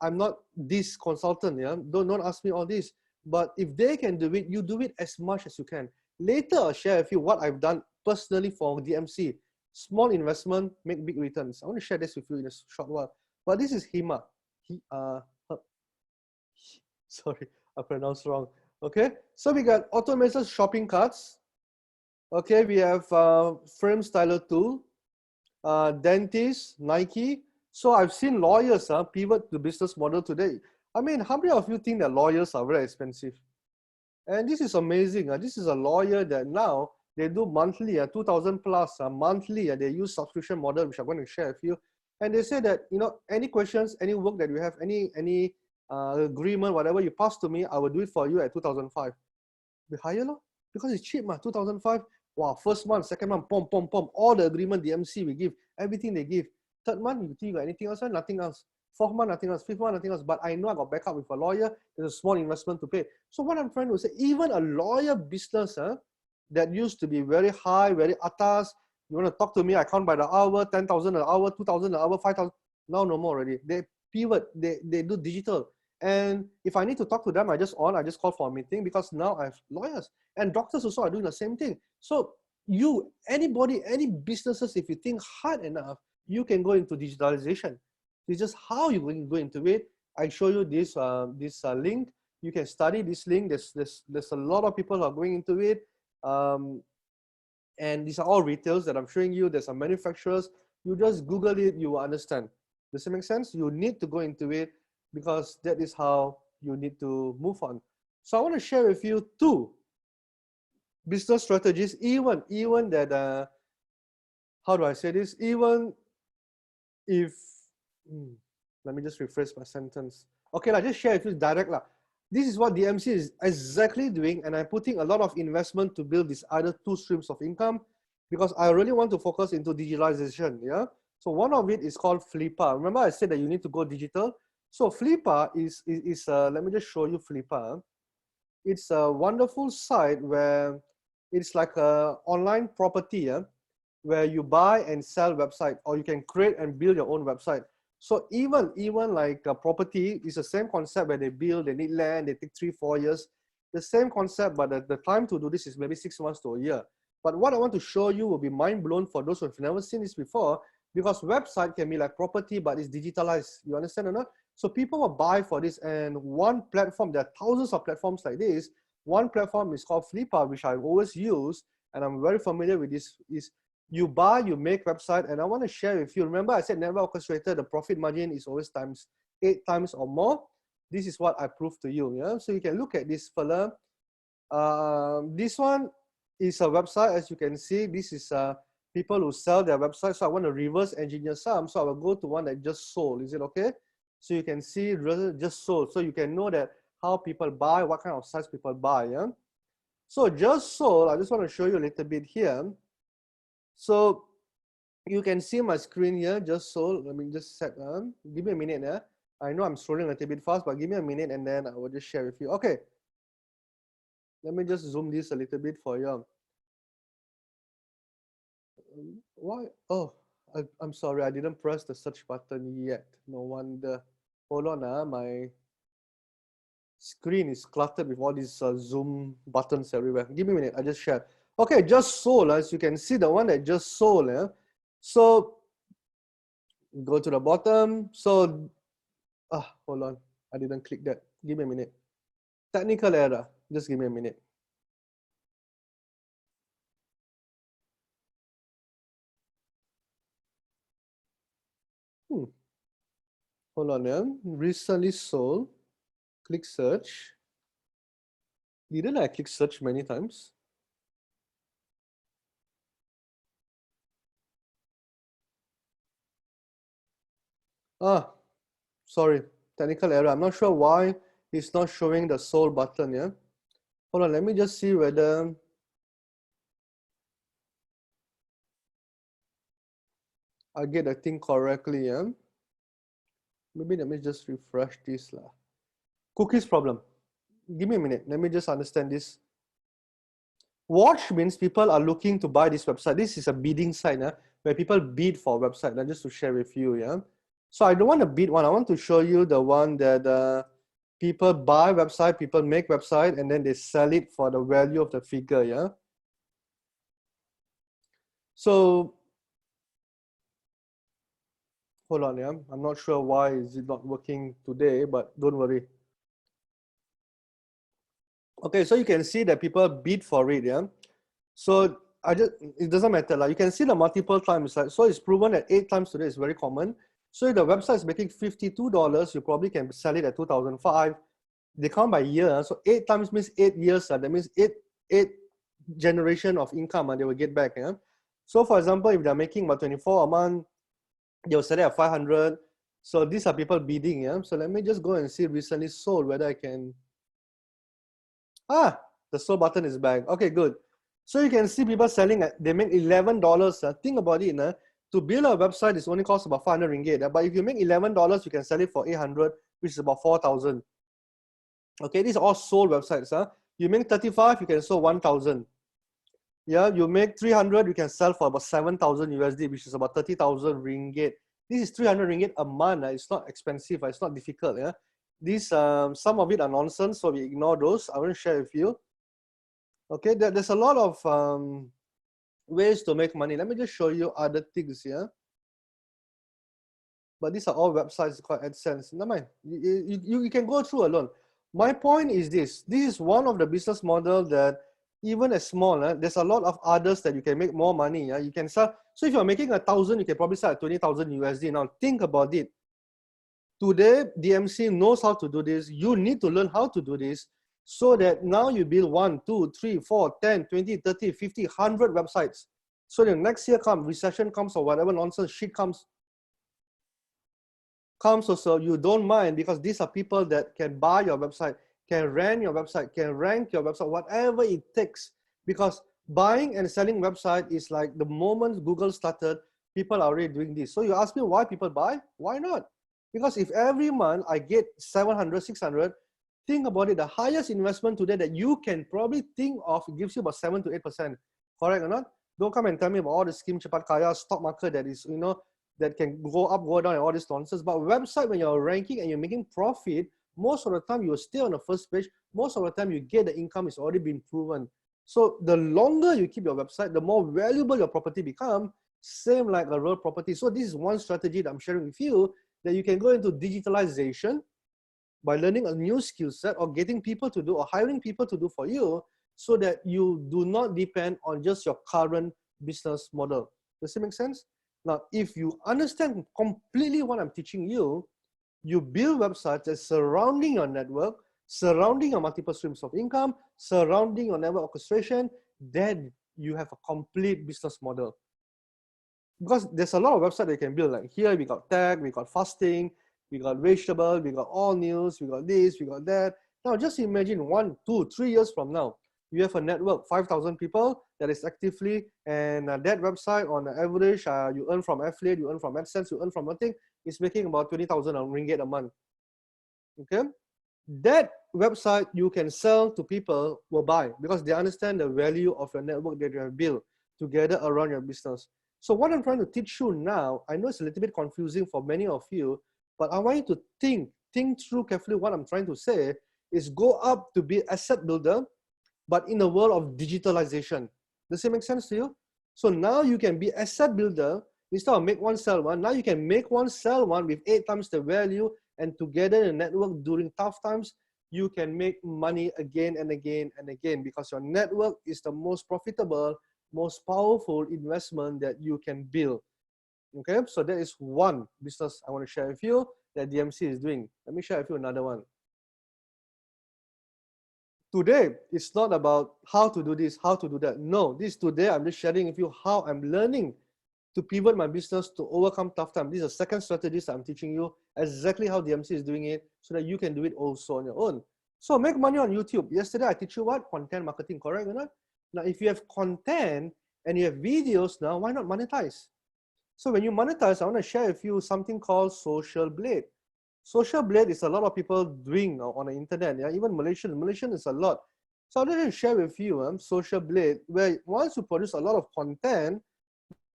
I'm not this consultant, yeah. Don't ask me all this. But if they can do it, you do it as much as you can. Later, I'll share with you what I've done personally for DMC. Small investment, make big returns. I want to share this with you in a short while. But this is Hima. Sorry, I pronounced wrong. Okay, so we got automated shopping carts. Okay, we have frame styler tool, dentist, Nike. So I've seen lawyers pivot to business model today. I mean, how many of you think that lawyers are very expensive? And this is amazing. This is a lawyer that now They do monthly, 2,000 plus monthly. They use subscription model, which I'm going to share with you. And they say that, you know, any questions, any work that you have, any agreement, whatever you pass to me, I will do it for you at 2005. Be higher, no? Because it's cheap, 2005. Wow, first month, second month, pom, pom, pom. All the agreement, the MC we give, everything they give. Third month, you think you got anything else? Nothing else. Fourth month, nothing else. Fifth month, nothing else. But I know I got backup with a lawyer. There's a small investment to pay. So what I'm trying to say, even a lawyer business that used to be very high, very atas, you want to talk to me, I count by the hour, 10,000 an hour, 2,000 an hour, 5,000. Now no more already. They pivot, they do digital. And if I need to talk to them, I just call for a meeting, because now I have lawyers. And doctors also are doing the same thing. So anybody, any businesses, if you think hard enough, you can go into digitalization. It's just how you going to go into it. I show you this link. You can study this link. There's a lot of people who are going into it. And these are all retails that I'm showing you. There's some manufacturers. You just Google it, you will understand. Does it make sense? You need to go into it, because that is how you need to move on. So I want to share with you 2 business strategies, even that, how do I say this? Even if, let me just rephrase my sentence. Okay, I just share with you direct. This is what DMC is exactly doing, and I'm putting a lot of investment to build these other 2 streams of income, because I really want to focus into digitalization. Yeah. So one of it is called Flippa. Remember I said that you need to go digital. So Flippa is let me just show you Flippa. It's a wonderful site where it's like a online property, where you buy and sell website, or you can create and build your own website. So even like a property is the same concept, where they build, they need land, they take 3-4 years. The same concept, but the time to do this is maybe 6 months to a year. But what I want to show you will be mind blown for those who have never seen this before, because website can be like property, but it's digitalized. You understand or not? So people will buy for this, and one platform, there are thousands of platforms like this. One platform is called Flippa, which I always use, and I'm very familiar with this. Is you buy, you make website, and I want to share with you. Remember I said never orchestrated, the profit margin is always 8 times or more. This is what I proved to you. Yeah. So you can look at this fella. This one is a website, as you can see. This is people who sell their website. So I want to reverse engineer some. So I will go to one that just sold. Is it okay? So you can see just sold. So you can know that how people buy, what kind of sites people buy. Yeah. So just sold, I just want to show you a little bit here. So you can see my screen here, just sold. Let me just set, give me a minute. Yeah. I know I'm scrolling a little bit fast, but give me a minute and then I will just share with you. Okay. Let me just zoom this a little bit for you. Why? Oh, I'm sorry, I didn't press the search button yet. No wonder. Hold on, my screen is cluttered with all these zoom buttons everywhere. Give me a minute, I just shared. Okay, just sold, as you can see, the one that just sold. So go to the bottom. So, hold on, I didn't click that. Give me a minute. Technical error, just give me a minute. Hold on, recently sold, click search. Didn't I click search many times? Sorry, technical error. I'm not sure why it's not showing the sold button. Yeah, hold on, let me just see whether I get the thing correctly. Yeah, maybe let me just refresh this lah. Cookies problem. Give me a minute. Let me just understand this. Watch means people are looking to buy this website. This is a bidding site, where people bid for a website. Just to share with you, yeah. So I don't want to bid one. I want to show you the one that people buy website, people make website, and then they sell it for the value of the figure, yeah. So hold on, yeah. I'm not sure why is it not working today, but don't worry. Okay, so you can see that people bid for it, yeah. So it doesn't matter, like you can see the multiple times, like, so it's proven that 8 times today is very common. So if the website is making $52, you probably can sell it at 2005. They count by year, so 8 times means 8 years. That means 8 generation of income and they will get back. Yeah? So for example, if they're making about 24 a month, they'll sell it at 500. So these are people bidding. Yeah. So let me just go and see recently sold whether I can. The sold button is back. Okay, good. So you can see people selling at, they make $11. Think about it. To build a website, it's only cost about 500 ringgit. But if you make $11, you can sell it for 800, which is about 4,000. Okay, these are all sold websites. You make 35, you can sell 1,000. Yeah, you make 300, you can sell for about 7,000 USD, which is about 30,000 ringgit. This is 300 ringgit a month. It's not expensive. It's not difficult. Yeah, these some of it are nonsense, so we ignore those. I want to share with you. Okay, there's a lot of ways to make money. Let me just show you other things here. But these are all websites called AdSense. Never mind. You can go through alone. My point is this. This is one of the business model that even as small, there's a lot of others that you can make more money. You can sell. So if you're making 1,000, you can probably sell at 20,000 USD. Now think about it. Today, DMC knows how to do this. You need to learn how to do this so that now you build 1, 2, 3, 4, 10, 20, 30, 50, 100 websites. So the next year comes, recession comes or whatever nonsense shit comes also, you don't mind because these are people that can buy your website, can rent your website, can rank your website, whatever it takes. Because buying and selling website is like the moment Google started, people are already doing this. So you ask me why people buy? Why not? Because if every month I get 700, 600, think about it, the highest investment today that you can probably think of gives you about 7 to 8%. Correct or not? Don't come and tell me about all the scheme cepat kaya stock market that is, that can go up, go down, and all this nonsense. But website, when you're ranking and you're making profit, most of the time you'll stay on the first page. Most of the time you get the income is already been proven. So the longer you keep your website, the more valuable your property become. Same like a real property. So this is one strategy that I'm sharing with you, that you can go into digitalization by learning a new skill set or getting people to do or hiring people to do for you so that you do not depend on just your current business model. Does it make sense? Now, if you understand completely what I'm teaching you, you build websites that surrounding your network, surrounding your multiple streams of income, surrounding your network orchestration, then you have a complete business model. Because there's a lot of websites that you can build. Like here, we got tech, we got fasting, we got vegetable, we got all news, we got this, we got that. Now, just imagine 1, 2, 3 years from now, you have a network, 5,000 people that is actively, and that website on average, you earn from affiliate, you earn from AdSense, you earn from nothing, it's making about 20,000 ringgit a month. Okay? That website you can sell to people will buy because they understand the value of your network that you have built together around your business. So what I'm trying to teach you now, I know it's a little bit confusing for many of you, but I want you to think through carefully what I'm trying to say is go up to be asset builder, but in the world of digitalization. Does it make sense to you? So now you can be asset builder, instead of make one, sell one, now you can make one, sell one with 8 times the value, and together in a network during tough times, you can make money again and again and again because your network is the most profitable, most powerful investment that you can build. Okay, so that is one business I want to share with you that DMC is doing. Let me share with you another one. Today, it's not about how to do this, how to do that. No, this today, I'm just sharing with you how I'm learning to pivot my business to overcome tough times. This is the second strategy I'm teaching you, exactly how DMC is doing it, so that you can do it also on your own. So make money on YouTube. Yesterday, I teach you what? Content marketing, correct or not? Now, if you have content and you have videos now, why not monetize? So when you monetize, I want to share with you something called Social Blade. Social Blade is a lot of people doing on the internet. Yeah? Even Malaysian is a lot. So I'm going to share with you Social Blade, where once you produce a lot of content,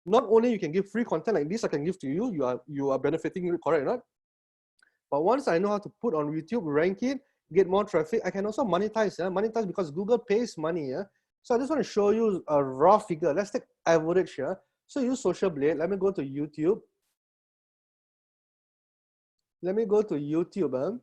not only you can give free content like this, I can give to you, you are benefiting, correct or not? But once I know how to put on YouTube, rank it, get more traffic, I can also monetize. Yeah? Monetize because Google pays money. Yeah? So I just want to show you a raw figure. Let's take average here. So use Social Blade. Let me go to YouTube. Let me go to YouTube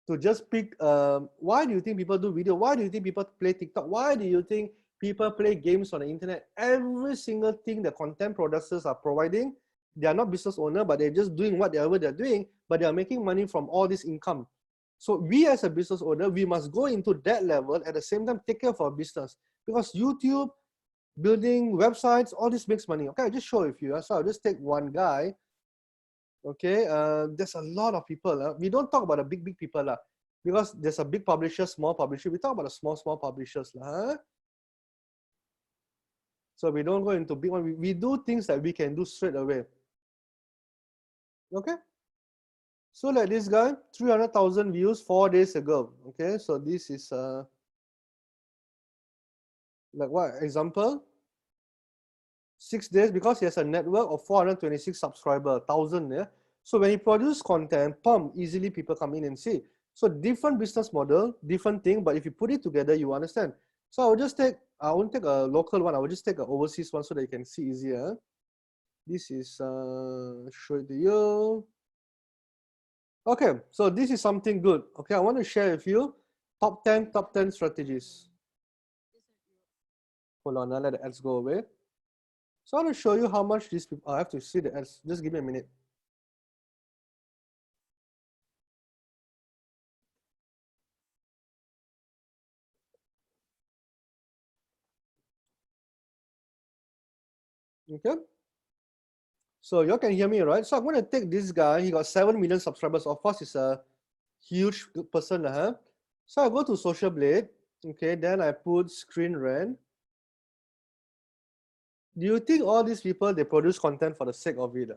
to just pick, why do you think people do video? Why do you think people play TikTok? Why do you think people play games on the internet? Every single thing the content producers are providing, they are not business owner, but they're just doing whatever they're doing, but they're making money from all this income. So we as a business owner, we must go into that level at the same time take care of our business. Because YouTube, building websites, all this makes money. Okay, I just show it for you. So I'll just take one guy. Okay, there's a lot of people. We don't talk about the big people because there's a big publisher, small publisher. We talk about the small publishers. So we don't go into big one. We do things that we can do straight away. Okay. So like this guy, 300,000 views 4 days ago. Okay, so this is like what example? 6 days, because he has a network of 426 subscribers, 1,000. Yeah. So when he produces content, easily people come in and see. So different business model, different thing, but if you put it together, you understand. So I won't take a local one, I will just take an overseas one so that you can see easier. This is, show it to you. Okay, so this is something good. Okay, I want to share with you top 10 strategies. Hold on, I'll let the ads go away. So I want to show you how much these people, I have to see the ads. Just give me a minute. Okay. So you can hear me, right? So I'm going to take this guy. He got 7 million subscribers. Of course, he's a huge person. So I go to Social Blade. Okay, then I put screen rent. Do you think all these people, they produce content for the sake of it?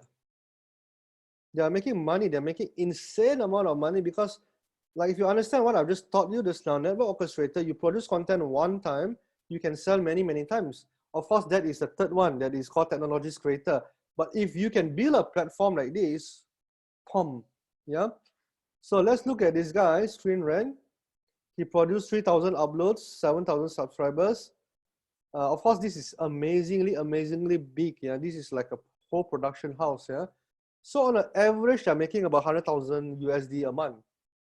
They are making money. They're making insane amount of money because, like, if you understand what I've just taught you just now, network orchestrator, you produce content one time, you can sell many times. Of course, that is the third one, that is called technologies creator. But if you can build a platform like this, yeah. So let's look at this guy, Screen Rant. He produced 3,000 uploads, 7,000 subscribers. Of course, this is amazingly big. Yeah, this is like a whole production house. Yeah. So on an average, they're making about 100,000 USD a month,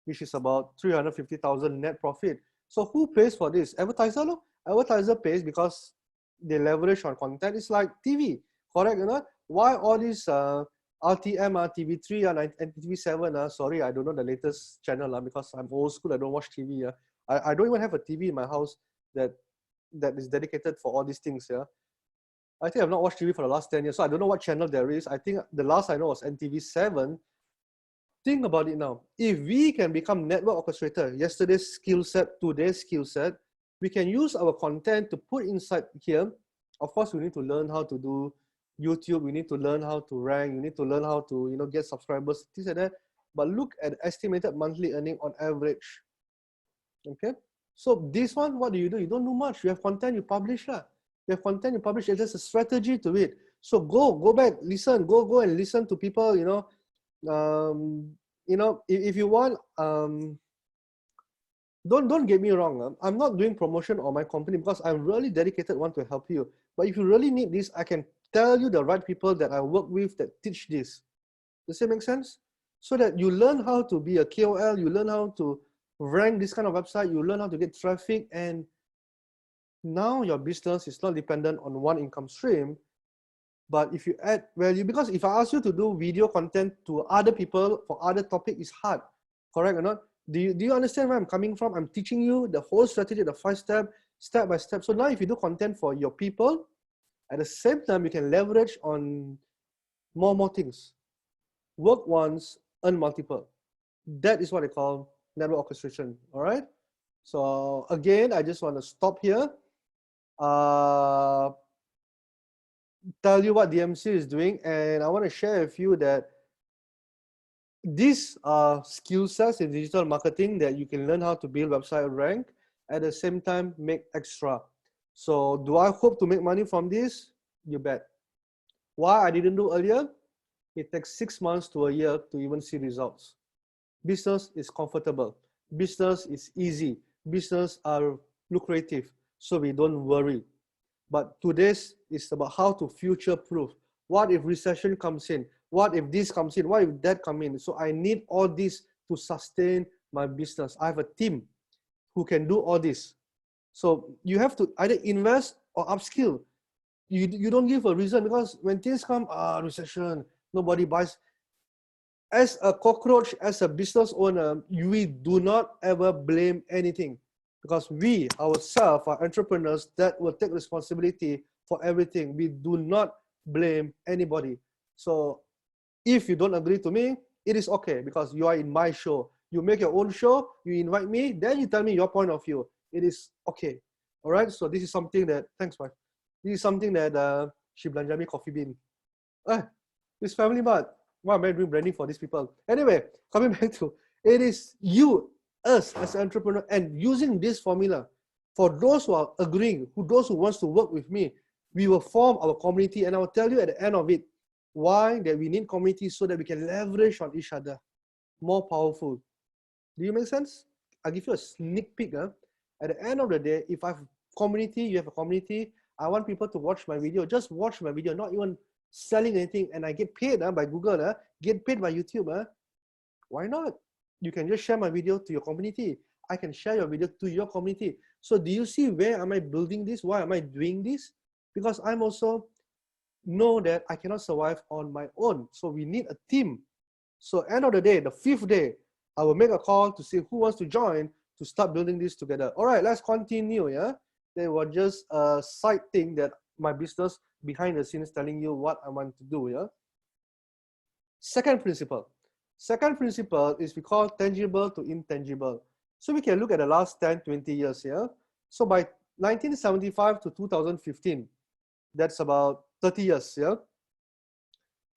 which is about 350,000 net profit. So who pays for this? Advertiser, no? Advertiser pays because they leverage on content. It's like TV, correct? You know why all these RTM, TV3, and TV7? Sorry, I don't know the latest channel because I'm old school. I don't watch TV. I don't even have a TV in my house that is dedicated for all these things. Yeah. I think I've not watched TV for the last 10 years, so I don't know what channel there is. I think the last I know was NTV7. Think about it now. If we can become network orchestrator, yesterday's skill set, today's skill set, we can use our content to put inside here. Of course, we need to learn how to do YouTube. We need to learn how to rank. We need to learn how to get subscribers, things like that. But look at estimated monthly earning on average. Okay. So this one, what do? You don't do much. You have content, you publish lah. You have content, you publish. There's a strategy to it. So go back, listen, go and listen to people. If you want, don't get me wrong. I'm not doing promotion on my company because I'm really dedicated one to help you. But if you really need this, I can tell you the right people that I work with that teach this. Does it make sense? So that you learn how to be a KOL, you learn how to rank this kind of website, you learn how to get traffic, and now your business is not dependent on one income stream. But if you add value, because if I ask you to do video content to other people for other topic, it's hard, correct or not? Do you understand where I'm coming from? I'm teaching you the whole strategy, the 5 step by step. So now if you do content for your people, at the same time, you can leverage on more things. Work once, earn multiple. That is what I call network orchestration, all right? So again, I just want to stop here. Tell you what DMC is doing, and I want to share with you that these are skill sets in digital marketing that you can learn how to build website rank, at the same time make extra. So do I hope to make money from this? You bet. Why I didn't do earlier? It takes 6 months to a year to even see results. Business is comfortable. Business is easy. Business are lucrative, so we don't worry. But today's is about how to future-proof. What if recession comes in? What if this comes in? What if that comes in? So I need all this to sustain my business. I have a team who can do all this. So you have to either invest or upskill. You don't give a reason, because when things come, recession, nobody buys. As a cockroach, as a business owner, we do not ever blame anything. Because we ourselves are entrepreneurs that will take responsibility for everything. We do not blame anybody. So if you don't agree to me, it is okay because you are in my show. You make your own show, you invite me, then you tell me your point of view. It is okay. All right. So this is something that, thanks, wife. This is something that she belanja me coffee bean. This family mart. Why am I doing branding for these people? Anyway, coming back to, it is you, us as an entrepreneur, and using this formula for those who are agreeing, those who wants to work with me, we will form our community, and I will tell you at the end of it why that we need community so that we can leverage on each other, more powerful. Do you make sense? I'll give you a sneak peek. At the end of the day, if I have community, you have a community, I want people to watch my video. Just watch my video, not even selling anything, and I get paid by Google, get paid by YouTube. Why not? You can just share my video to your community. I can share your video to your community. So do you see where am I building this? Why am I doing this? Because I'm also know that I cannot survive on my own. So we need a team. So end of the day, the 5th day, I will make a call to see who wants to join to start building this together. All right, let's continue. They were just a side thing that my business behind the scenes telling you what I want to do. Second principle. Second principle is we call tangible to intangible. So we can look at the last 10, 20 years here. So by 1975 to 2015, that's about 30 years.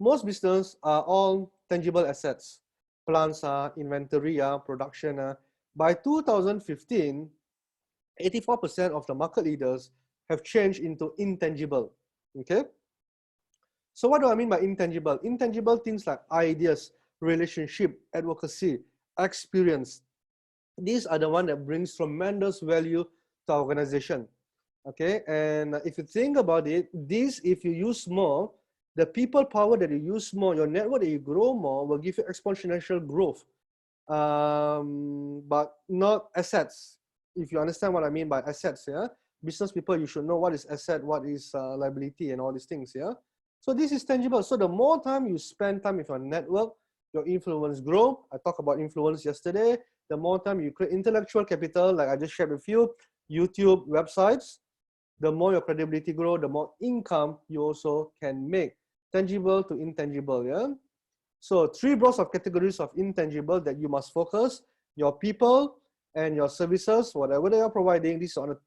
Most business are all tangible assets. Plants, inventory, production. By 2015, 84% of the market leaders have changed into intangible. Okay. So what do I mean by intangible? Intangible things like ideas, relationship, advocacy, experience. These are the ones that brings tremendous value to our organization. Okay, and if you think about it, this, if you use more, the people power that you use more, your network that you grow more will give you exponential growth, but not assets. If you understand what I mean by assets, business people, you should know what is asset, what is liability, and all these things. So this is tangible. So the more time you spend time with your network, your influence grow. I talked about influence yesterday. The more time you create intellectual capital, like I just shared with you, YouTube, websites, the more your credibility grow, the more income you also can make. Tangible to intangible. So 3 blocks of categories of intangible that you must focus: your people and your services, whatever they are providing. This is on the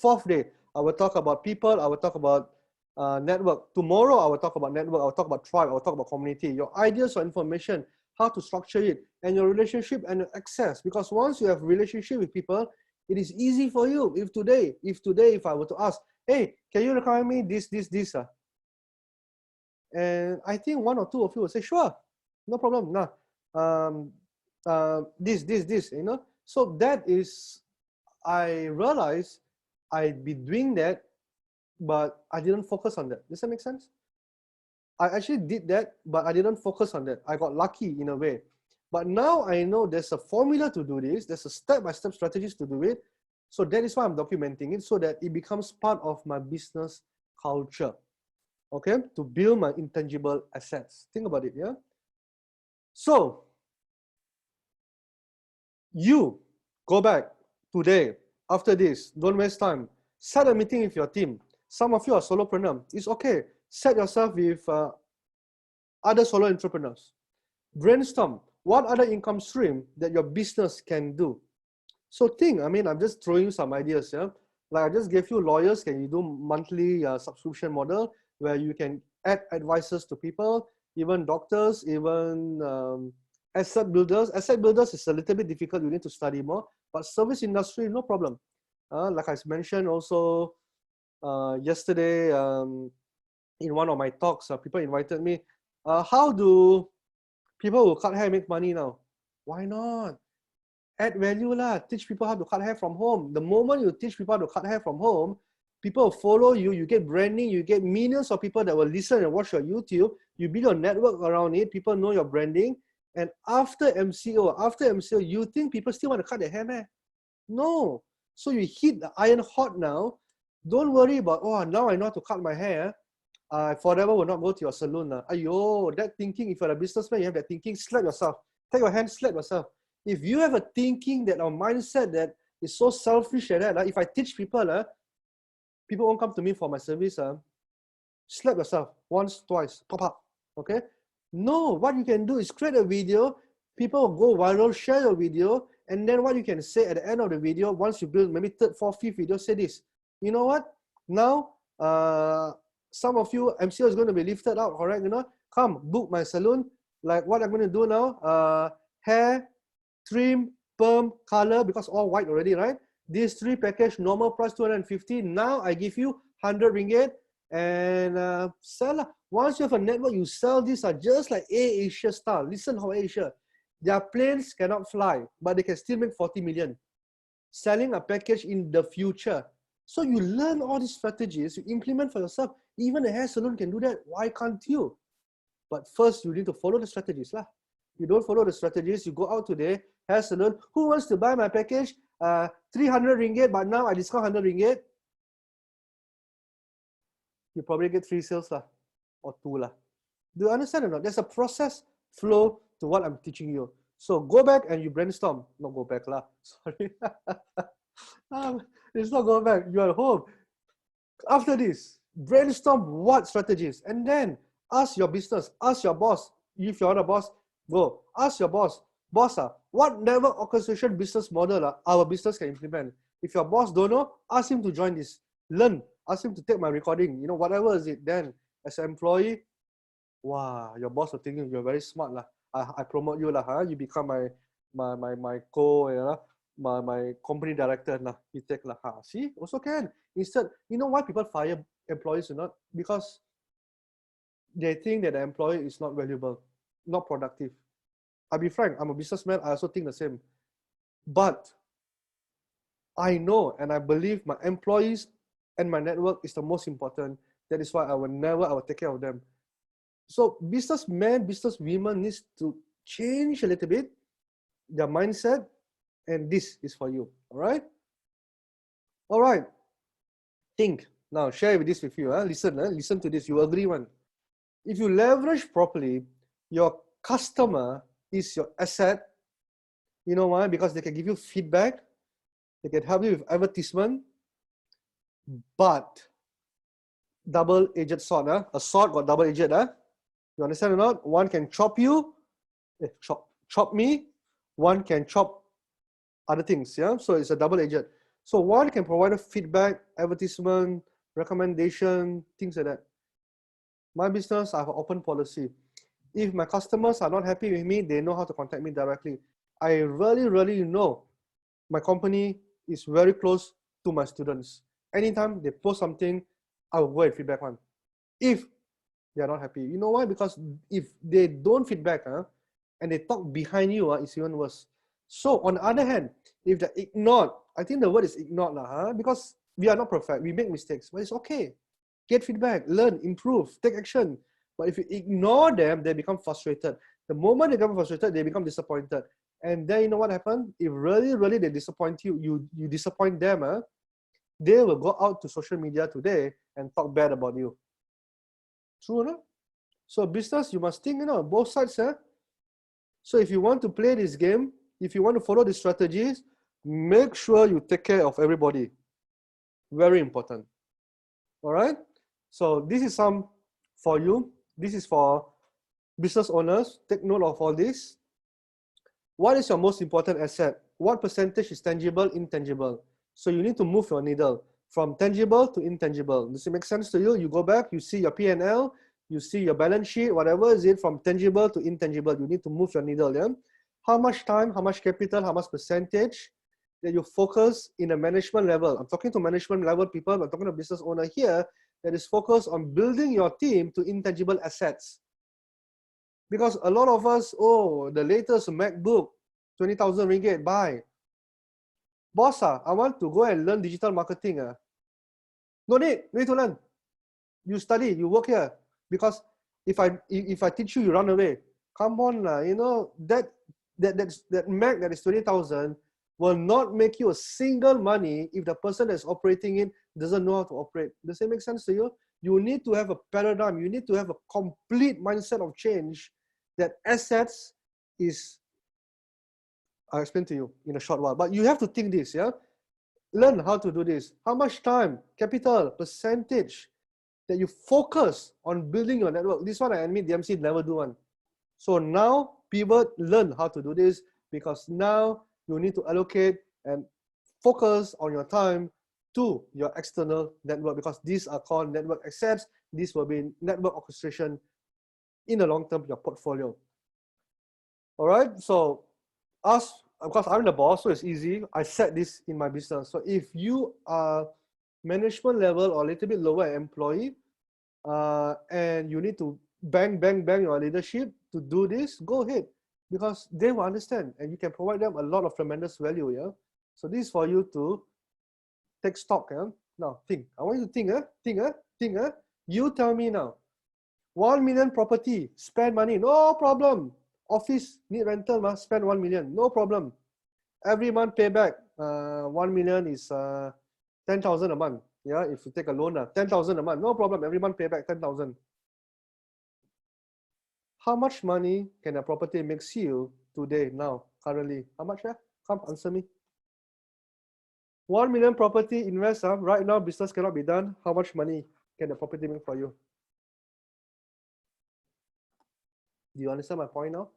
4th day. I will talk about people. I will talk about network. Tomorrow I will talk about network. I will talk about tribe. I will talk about community. Your ideas or information, how to structure it, and your relationship and your access. Because once you have relationship with people, it is easy for you. If today, if I were to ask, hey, can you recommend me this? And I think 1 or 2 of you will say, sure, no problem. This. So that is, I realized I'd be doing that, but I didn't focus on that. Does that make sense? I actually did that, but I didn't focus on that. I got lucky in a way. But now I know there's a formula to do this. There's a step-by-step strategies to do it. So that is why I'm documenting it, so that it becomes part of my business culture. Okay, to build my intangible assets. Think about it, So you go back today, after this, don't waste time. Set a meeting with your team. Some of you are solopreneur. It's okay. Set yourself with other solo entrepreneurs. Brainstorm what other income stream that your business can do. So think, I'm just throwing you some ideas. Like I just gave you lawyers, can you do monthly subscription model where you can add advices to people, even doctors, even asset builders. Asset builders is a little bit difficult, you need to study more, but service industry, no problem. Like I mentioned also yesterday in one of my talks, people invited me, how do people who cut hair make money now? Why not? Add value lah. Teach people how to cut hair from home. The moment you teach people how to cut hair from home, people will follow you. You get branding. You get millions of people that will listen and watch your YouTube. You build your network around it. People know your branding. And after MCO, you think people still want to cut their hair, man? No. So you hit the iron hot now. Don't worry about, oh, now I know how to cut my hair. I forever will not go to your salon. Ayo, that thinking, if you're a businessman, you have that thinking, slap yourself. Take your hand, slap yourself. If you have a thinking that a mindset that is so selfish like that, if I teach people, people won't come to me for my service, slap yourself once, twice, pop up, okay? No, what you can do is create a video, people will go viral, share your video, and then what you can say at the end of the video, once you build maybe third, fourth, fifth video, say this, you know what? Now, some of you, MCO is going to be lifted out, correct? You know, come book my salon. Like what I'm going to do now, hair, trim, perm, color, because all white already, right? These three package, normal price 250. Now I give you 100 ringgit and sell. Once you have a network, you sell. These are just like Asia style. Listen how Asia, their planes cannot fly, but they can still make 40 million. Selling a package in the future. So you learn all these strategies, you implement for yourself. Even a hair salon can do that. Why can't you? But first, you need to follow the strategies. You don't follow the strategies, you go out today, hair salon. Who wants to buy my package? 300 ringgit, but now I discount 100 ringgit. You probably get 3 sales or 2 Do you understand or not? There's a process flow to what I'm teaching you. So go back and you brainstorm. Not go back sorry. It's not go back. You're at home. After this, brainstorm what strategies, and then ask your business, ask your boss. If you're not a boss, go ask your boss. Boss, what network orchestration business model our business can implement? If your boss don't know, ask him to join this. Learn. Ask him to take my recording. You know, whatever is it. Then, as an employee, wow, your boss will think you're very smart I promote you You become my my company director You take See, also can. Instead, you know why people fire employees or not? Because they think that the employee is not valuable, not productive. I'll be frank, I'm a businessman, I also think the same. But I know and I believe my employees and my network is the most important. That is why I will take care of them. So businessmen, businesswomen needs to change a little bit their mindset, and this is for you. All right? All right. Think. Now share this with you. Listen to this. You agree one. If you leverage properly, your customer is your asset. You know why? Because they can give you feedback. They can help you with advertisement. But double-edged sword. A sword got double-edged. You understand or not? One can chop you, chop me. One can chop other things. So it's a double-edged. So one can provide a feedback, advertisement, recommendation, things like that. My business, I have an open policy. If my customers are not happy with me, they know how to contact me directly. I really know my company is very close to my students. Anytime they post something, I will go and feedback on. If they are not happy. You know why? Because if they don't feedback and they talk behind you, it's even worse. So on the other hand, if they ignored, I think the word is ignored because we are not perfect. We make mistakes, but it's okay. Get feedback, learn, improve, take action. But if you ignore them, they become frustrated. The moment they become frustrated, they become disappointed. And then you know what happened? If really they disappoint you, you disappoint them, they will go out to social media today and talk bad about you. True, no? So business, you must think, both sides. So if you want to play this game, if you want to follow the strategies, make sure you take care of everybody. Very important. All right? So this is some for you. This is for business owners. Take note of all this. What is your most important asset? What percentage is tangible, intangible? So you need to move your needle from tangible to intangible. Does it make sense to you? You go back, you see your P&L, you see your balance sheet, whatever is it, from tangible to intangible. You need to move your needle. How much time, how much capital, how much percentage that you focus in a management level. I'm talking to management level people, I'm talking to business owner here that is focused on building your team to intangible assets. Because a lot of us, the latest MacBook, 20,000 ringgit, buy. Boss, I want to go and learn digital marketing. No need to learn. You study, you work here. Because if I teach you, you run away. Come on, that Mac that is 20,000 will not make you a single money if the person that's operating it doesn't know how to operate. Does it make sense to you? You need to have a paradigm. You need to have a complete mindset of change that assets is I'll explain to you in a short while. But you have to think this, yeah? Learn how to do this. How much time, capital, percentage that you focus on building your network. This one I admit DMC never do one. So now pivot, learn how to do this, because now you need to allocate and focus on your time to your external network, because these are called network assets. This will be network orchestration in the long term, your portfolio. All right, so because I'm the boss, so it's easy. I set this in my business. So if you are management level or a little bit lower employee, and you need to bang your leadership to do this, go ahead, because they will understand and you can provide them a lot of tremendous value. Yeah. So this is for you to take stock. Yeah. Now think. I want you to think. Think. You tell me now. 1 million property, spend money, no problem. Office need rental, must spend 1 million, no problem. Every month pay back. 1 million is 10,000 a month. Yeah, if you take a loan, 10,000 a month, no problem. Every month pay back 10,000. How much money can a property makes you today, now, currently? How much? Come answer me. 1 million property invest. Right now, business cannot be done. How much money can the property make for you? Do you understand my point now?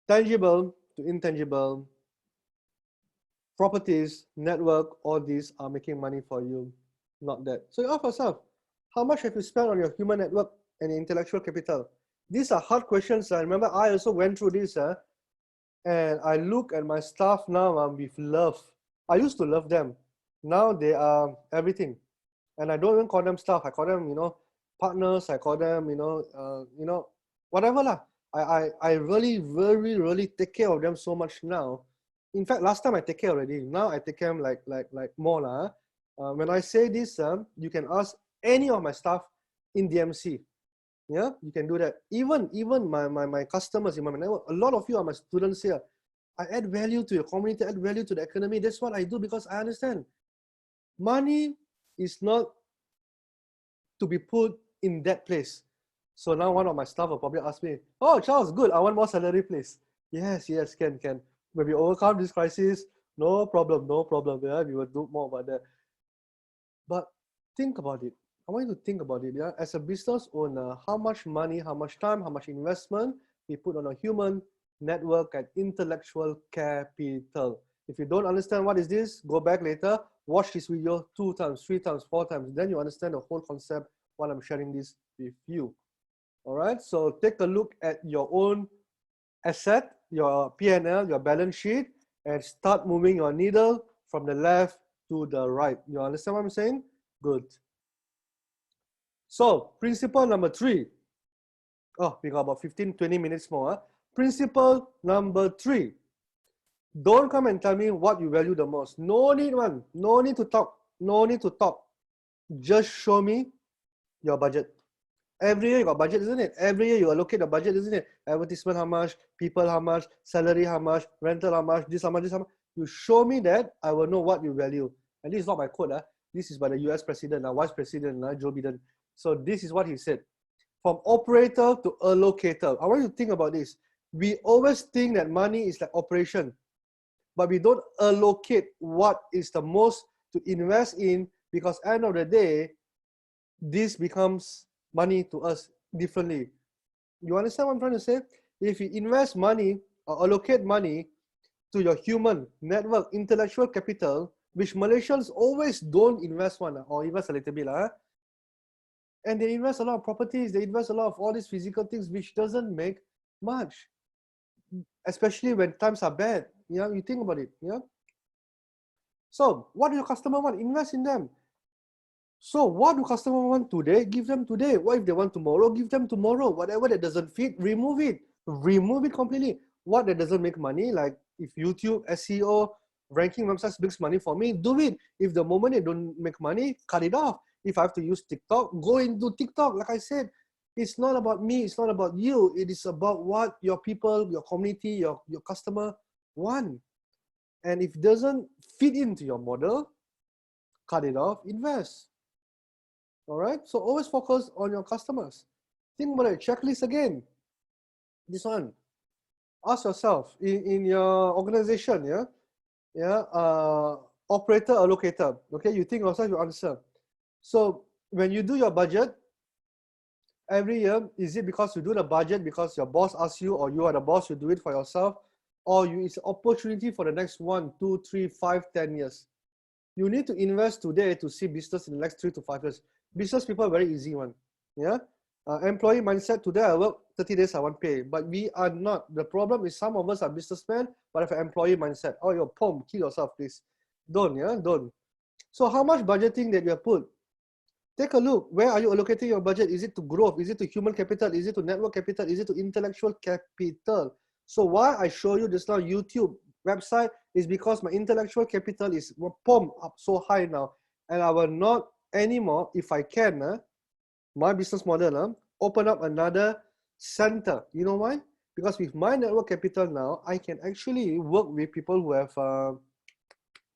Tangible to intangible, properties, network, all these are making money for you, not that. So you ask yourself, how much have you spent on your human network and intellectual capital? These are hard questions. Remember, I also went through this, and I look at my staff now with love. I used to love them. Now they are everything. And I don't even call them staff. I call them, partners. I call them, whatever lah. I really, really take care of them so much now. In fact, last time I take care already. Now I take care like more lah. When I say this, you can ask any of my staff in DMC. Yeah, you can do that. Even my customers in my network, a lot of you are my students here. I add value to your community, add value to the economy. That's what I do, because I understand money is not to be put in that place. So now one of my staff will probably ask me, oh, Charles, good, I want more salary, please. Yes, can. When we overcome this crisis, no problem. Yeah, we will do more about that. But think about it. I want you to think about it. Yeah, as a business owner, how much money, how much time, how much investment we put on a human network and intellectual capital. If you don't understand what is this, go back later, watch this video 2 times, 3 times, 4 times. Then you understand the whole concept while I'm sharing this with you. All right, so take a look at your own asset, your P&L, your balance sheet, and start moving your needle from the left to the right. You understand what I'm saying? Good. So, principle number 3. Oh, we got about 15-20 minutes more. Principle number 3. Don't come and tell me what you value the most. No need one. No need to talk. No need to talk. Just show me your budget. Every year you got budget, isn't it? Every year you allocate the budget, isn't it? Advertisement how much, people how much, salary how much, rental how much, this how much, this how much. You show me that, I will know what you value. And this is not my quote. This is by the US President, Vice President, Joe Biden. So this is what he said. From operator to allocator. I want you to think about this. We always think that money is like operation, but we don't allocate what is the most to invest in, because end of the day, this becomes money to us differently. You understand what I'm trying to say? If you invest money or allocate money to your human network, intellectual capital, which Malaysians always don't invest one, or invest a little bit, and they invest a lot of properties, they invest a lot of all these physical things, which doesn't make much, especially when times are bad. Yeah, you think about it. Yeah. So what do your customer want? Invest in them. So what do customers want today? Give them today. What if they want tomorrow? Give them tomorrow. Whatever that doesn't fit, remove it. Remove it completely. What that doesn't make money, like if YouTube, SEO, ranking websites makes money for me, do it. If the moment it don't make money, cut it off. If I have to use TikTok, go into TikTok. Like I said, it's not about me. It's not about you. It is about what your people, your community, your customer want. And if it doesn't fit into your model, cut it off, invest. All right, so always focus on your customers. Think about it, checklist again. This one. Ask yourself in your organization, operator, allocator. Okay, you think yourself, you answer. So when you do your budget every year, is it because you do the budget because your boss asks you, or you are the boss, you do it for yourself, or it's an opportunity for the next 1, 2, 3, 5, 10 years? You need to invest today to see business in the next 3 to 5 years. Business people are very easy one. Yeah. Employee mindset, today I work 30 days, I want pay. But we are not. The problem is some of us are businessmen, but have an employee mindset. Oh, you're kill yourself, please. Don't, don't. So how much budgeting that you have put? Take a look. Where are you allocating your budget? Is it to growth? Is it to human capital? Is it to network capital? Is it to intellectual capital? So why I show you this now YouTube website is because my intellectual capital is pumped up so high now, and I will not anymore, if I can, my business model, open up another center. You know why? Because with my network capital now, I can actually work with people who have,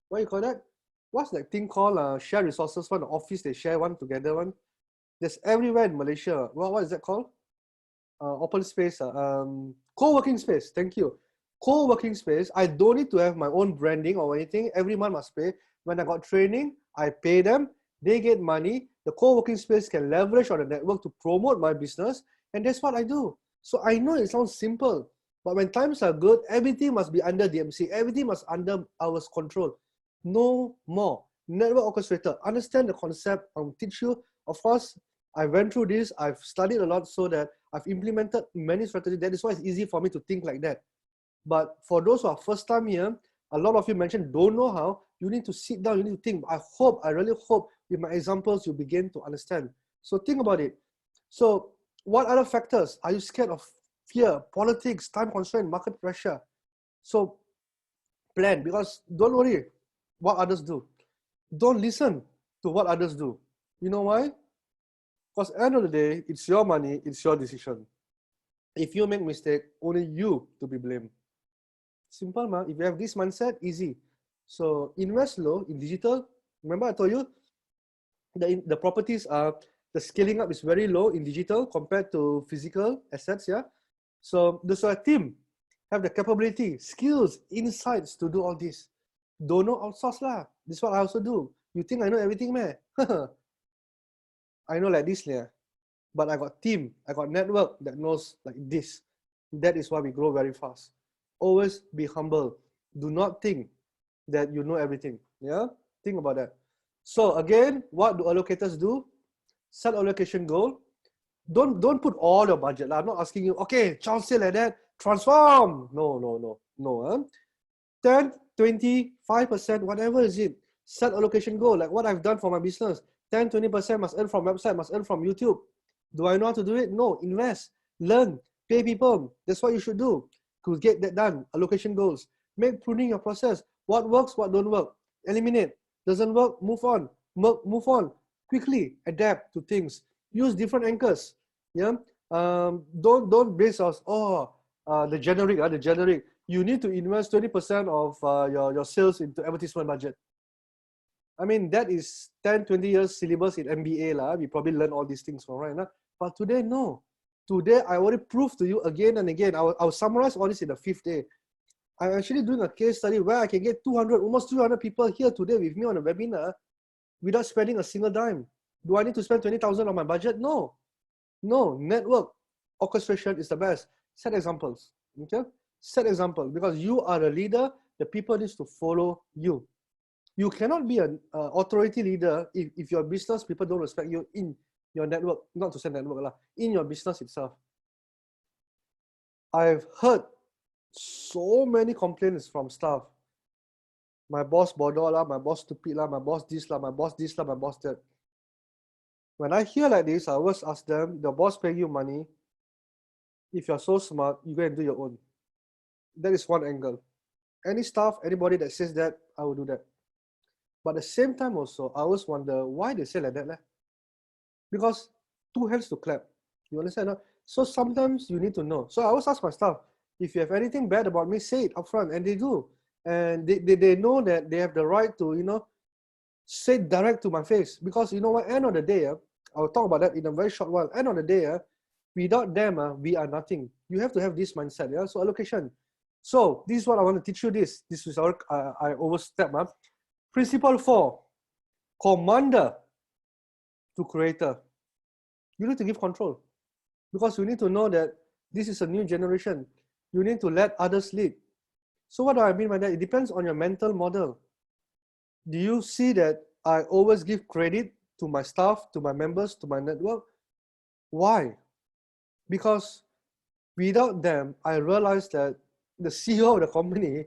what you call that? What's that thing called? Share resources one, office they share one together one. There's everywhere in Malaysia. Well, what is that called? Open space, co-working space. Thank you. Co-working space. I don't need to have my own branding or anything. Every month must pay. When I got training, I pay them. They get money. The co-working space can leverage on the network to promote my business, and that's what I do. So I know it sounds simple, but when times are good, everything must be under DMC. Everything must under our control. No more. Network orchestrator. Understand the concept. I'll teach you. Of course, I went through this. I've studied a lot so that I've implemented many strategies. That is why it's easy for me to think like that. But for those who are first time here, a lot of you mentioned don't know how. You need to sit down. You need to think. I really hope with my examples, you begin to understand. So think about it. So what other factors? Are you scared of fear, politics, time constraint, market pressure? So plan, because don't worry what others do. Don't listen to what others do. You know why? Because at the end of the day, it's your money, it's your decision. If you make mistake, only you to be blamed. Simple, man. If you have this mindset, easy. So invest low in digital. Remember I told you, the properties are, the scaling up is very low in digital compared to physical assets, yeah? So this is a team, have the capability, skills, insights to do all this. Don't know, outsource lah. This is what I also do. You think I know everything, man? I know like this, yeah. But I got team, I got network that knows like this. That is why we grow very fast. Always be humble. Do not think that you know everything. Yeah, think about that. So again, what do allocators do? Set allocation goal. Don't put all your budget. I'm not asking you, okay, Charles say like that, transform. No. 10, 20, 5%, whatever is it. Set allocation goal, like what I've done for my business. 10, 20% must earn from website, must earn from YouTube. Do I know how to do it? No, invest, learn, pay people. That's what you should do to get that done. Allocation goals. Make pruning your process. What works, what don't work. Eliminate. Doesn't work, move on. Move on. Quickly adapt to things. Use different anchors. Yeah. Don't base us. The generic. You need to invest 20% of your sales into advertisement budget. I mean, that is 10, 20 years syllabus in MBA lah. We probably learn all these things from right now. But today, no. Today, I already proved to you again and again. I'll summarize all this in the 5th day. I'm actually doing a case study where I can get 200, almost 300 people here today with me on a webinar without spending a single dime. Do I need to spend 20,000 on my budget? No. No, network orchestration is the best. Set examples, okay? Set examples, because you are a leader, the people need to follow you. You cannot be an authority leader if your business people don't respect you in your network, not to say network, in your business itself. I've heard so many complaints from staff. My boss bodoh lah, my boss stupid lah, my boss this lah, my boss this lah, my boss that. When I hear like this, I always ask them, the boss paying you money, if you're so smart, you go and do your own. That is one angle. Any staff, anybody that says that, I will do that. But at the same time also, I always wonder why they say like that. Because 2 hands to clap. You understand? No? So sometimes you need to know. So I always ask my staff, if you have anything bad about me, say it upfront, and they do. And they know that they have the right to, say direct to my face. Because you know what, end of the day, I'll talk about that in a very short while. End of the day, without them, we are nothing. You have to have this mindset. Yeah? So allocation, So this is what I want to teach you this. This is our, I overstep. Principle 4, commander to creator. You need to give control because you need to know that this is a new generation. You need to let others lead. So what do I mean by that? It depends on your mental model. Do you see that I always give credit to my staff, to my members, to my network? Why? Because without them, I realized that the CEO of the company,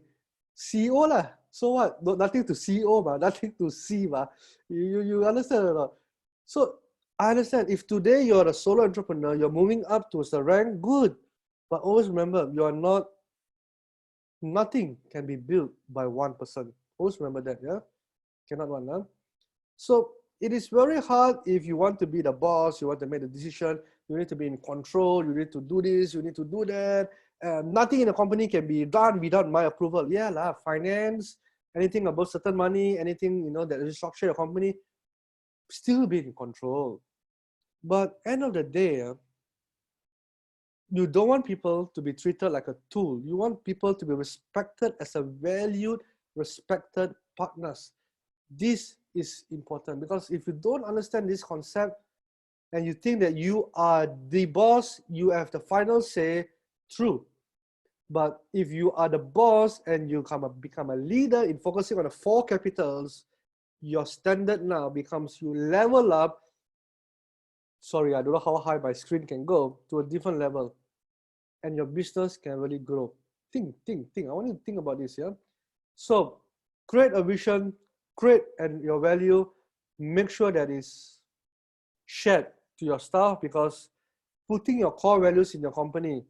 CEO lah. So what? Nothing to CEO, but nothing to see, but you understand or not? So I understand if today you're a solo entrepreneur, you're moving up towards the rank, good. But always remember, you are not, nothing can be built by one person. Always remember that, yeah? Cannot one, huh? So it is very hard if you want to be the boss, you want to make the decision, you need to be in control, you need to do this, you need to do that. Nothing in the company can be done without my approval. Yeah, lah, finance, anything about certain money, anything, you know, that restructure your company, still be in control. But end of the day, you don't want people to be treated like a tool. You want people to be respected as a valued, respected partners. This is important because if you don't understand this concept and you think that you are the boss, you have the final say, true. But if you are the boss and you become a leader in focusing on the 4 capitals, your standard now becomes you level up. Sorry, I don't know how high my screen can go to a different level and your business can really grow. Think. I want you to think about this, yeah? So create a vision, create and your value, make sure that is shared to your staff because putting your core values in your company,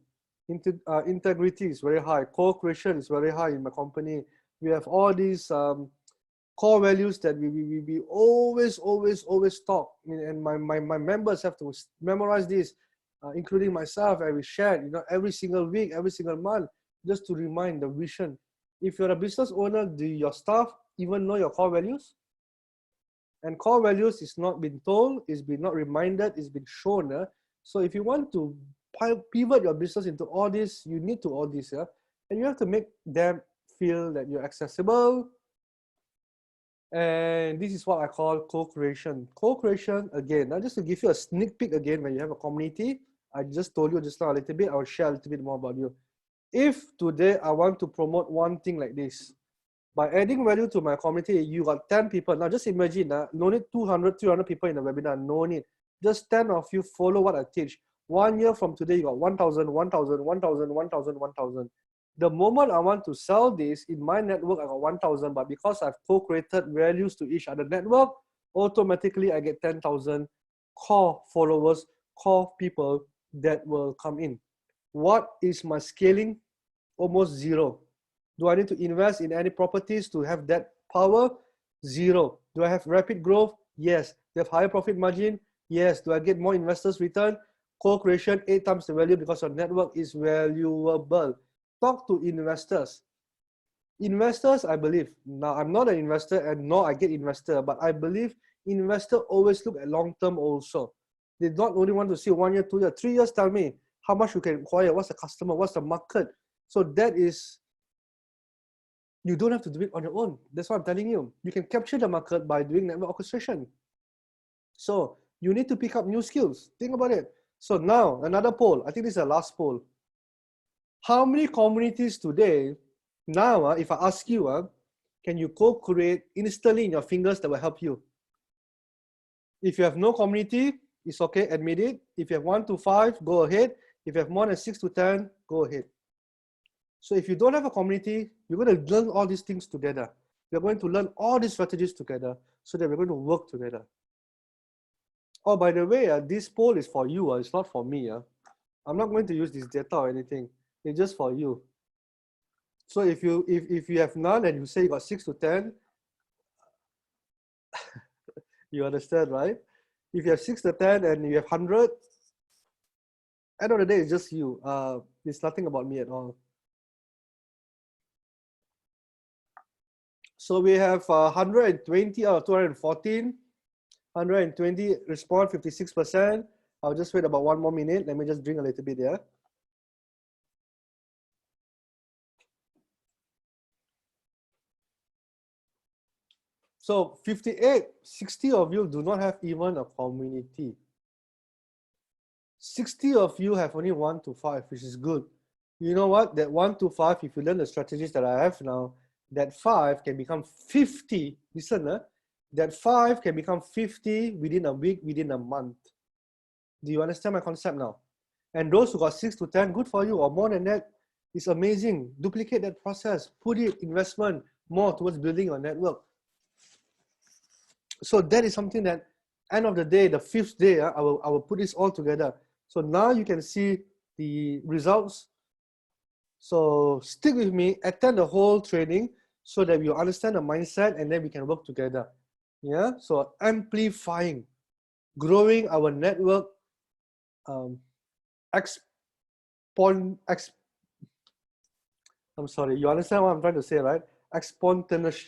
integrity is very high, co-creation is very high in my company. We have all these core values that we always talk, and my members have to memorize this, including myself, and we share, you know, every single week, every single month, just to remind the vision. If you're a business owner, do your staff even know your core values? And core values is not been told, it's been not reminded, it's been shown. So if you want to pivot your business into all this, you need to all this, and you have to make them feel that you're accessible. And this is what I call co-creation. Co-creation, again, now just to give you a sneak peek again, when you have a community, I just told you just now a little bit, I will share a little bit more about you. If today I want to promote one thing like this, by adding value to my community, you got 10 people. Now just imagine, no need 200, 300 people in the webinar, no need. Just 10 of you follow what I teach. 1 year from today, you got 1,000, 1,000, 1,000, 1,000, 1,000. The moment I want to sell this, in my network, I got 1,000, but because I've co-created values to each other network, automatically I get 10,000 core followers, core people that will come in. What is my scaling? Almost zero. Do I need to invest in any properties to have that power? Zero. Do I have rapid growth? Yes. Do I have higher profit margin? Yes. Do I get more investors return? Co-creation 8 times the value because your network is valuable. Talk to investors. Investors, I believe, now I'm not an investor and nor I get investor, but I believe investors always look at long term also. They don't only want to see 1 year, 2 years, 3 years. Tell me how much you can acquire, what's the customer, what's the market. So that is, you don't have to do it on your own. That's what I'm telling you. You can capture the market by doing network orchestration. So you need to pick up new skills. Think about it. So now another poll. I think this is the last poll. How many communities today, now if I ask you, can you co-create instantly in your fingers that will help you? If you have no community, it's okay, admit it. If you have 1 to 5, go ahead. If you have more than 6 to 10, go ahead. So if you don't have a community, you're going to learn all these things together. We're going to learn all these strategies together so that we're going to work together. Oh, by the way, this poll is for you. It's not for me. I'm not going to use this data or anything. It's just for you. So if you have none and you say you got 6 to 10, you understand, right? If you have 6 to 10 and you have 100, end of the day, it's just you. It's nothing about me at all. So we have 120 out of 214. 120 respond, 56%. I'll just wait about 1 more minute. Let me just drink a little bit here. So 58, 60 of you do not have even a community. 60 of you have only 1 to 5, which is good. You know what? That 1 to 5, if you learn the strategies that I have now, that 5 can become 50. Listen, that 5 can become 50 within a week, within a month. Do you understand my concept now? And those who got 6 to 10, good for you, or more than that, it's amazing. Duplicate that process, put it investment more towards building your network. So that is something that, end of the day, the 5th day, I will put this all together. So now you can see the results. So stick with me, attend the whole training so that you understand the mindset and then we can work together. Yeah, so amplifying, growing our network, I'm sorry, you understand what I'm trying to say, right? Exponential.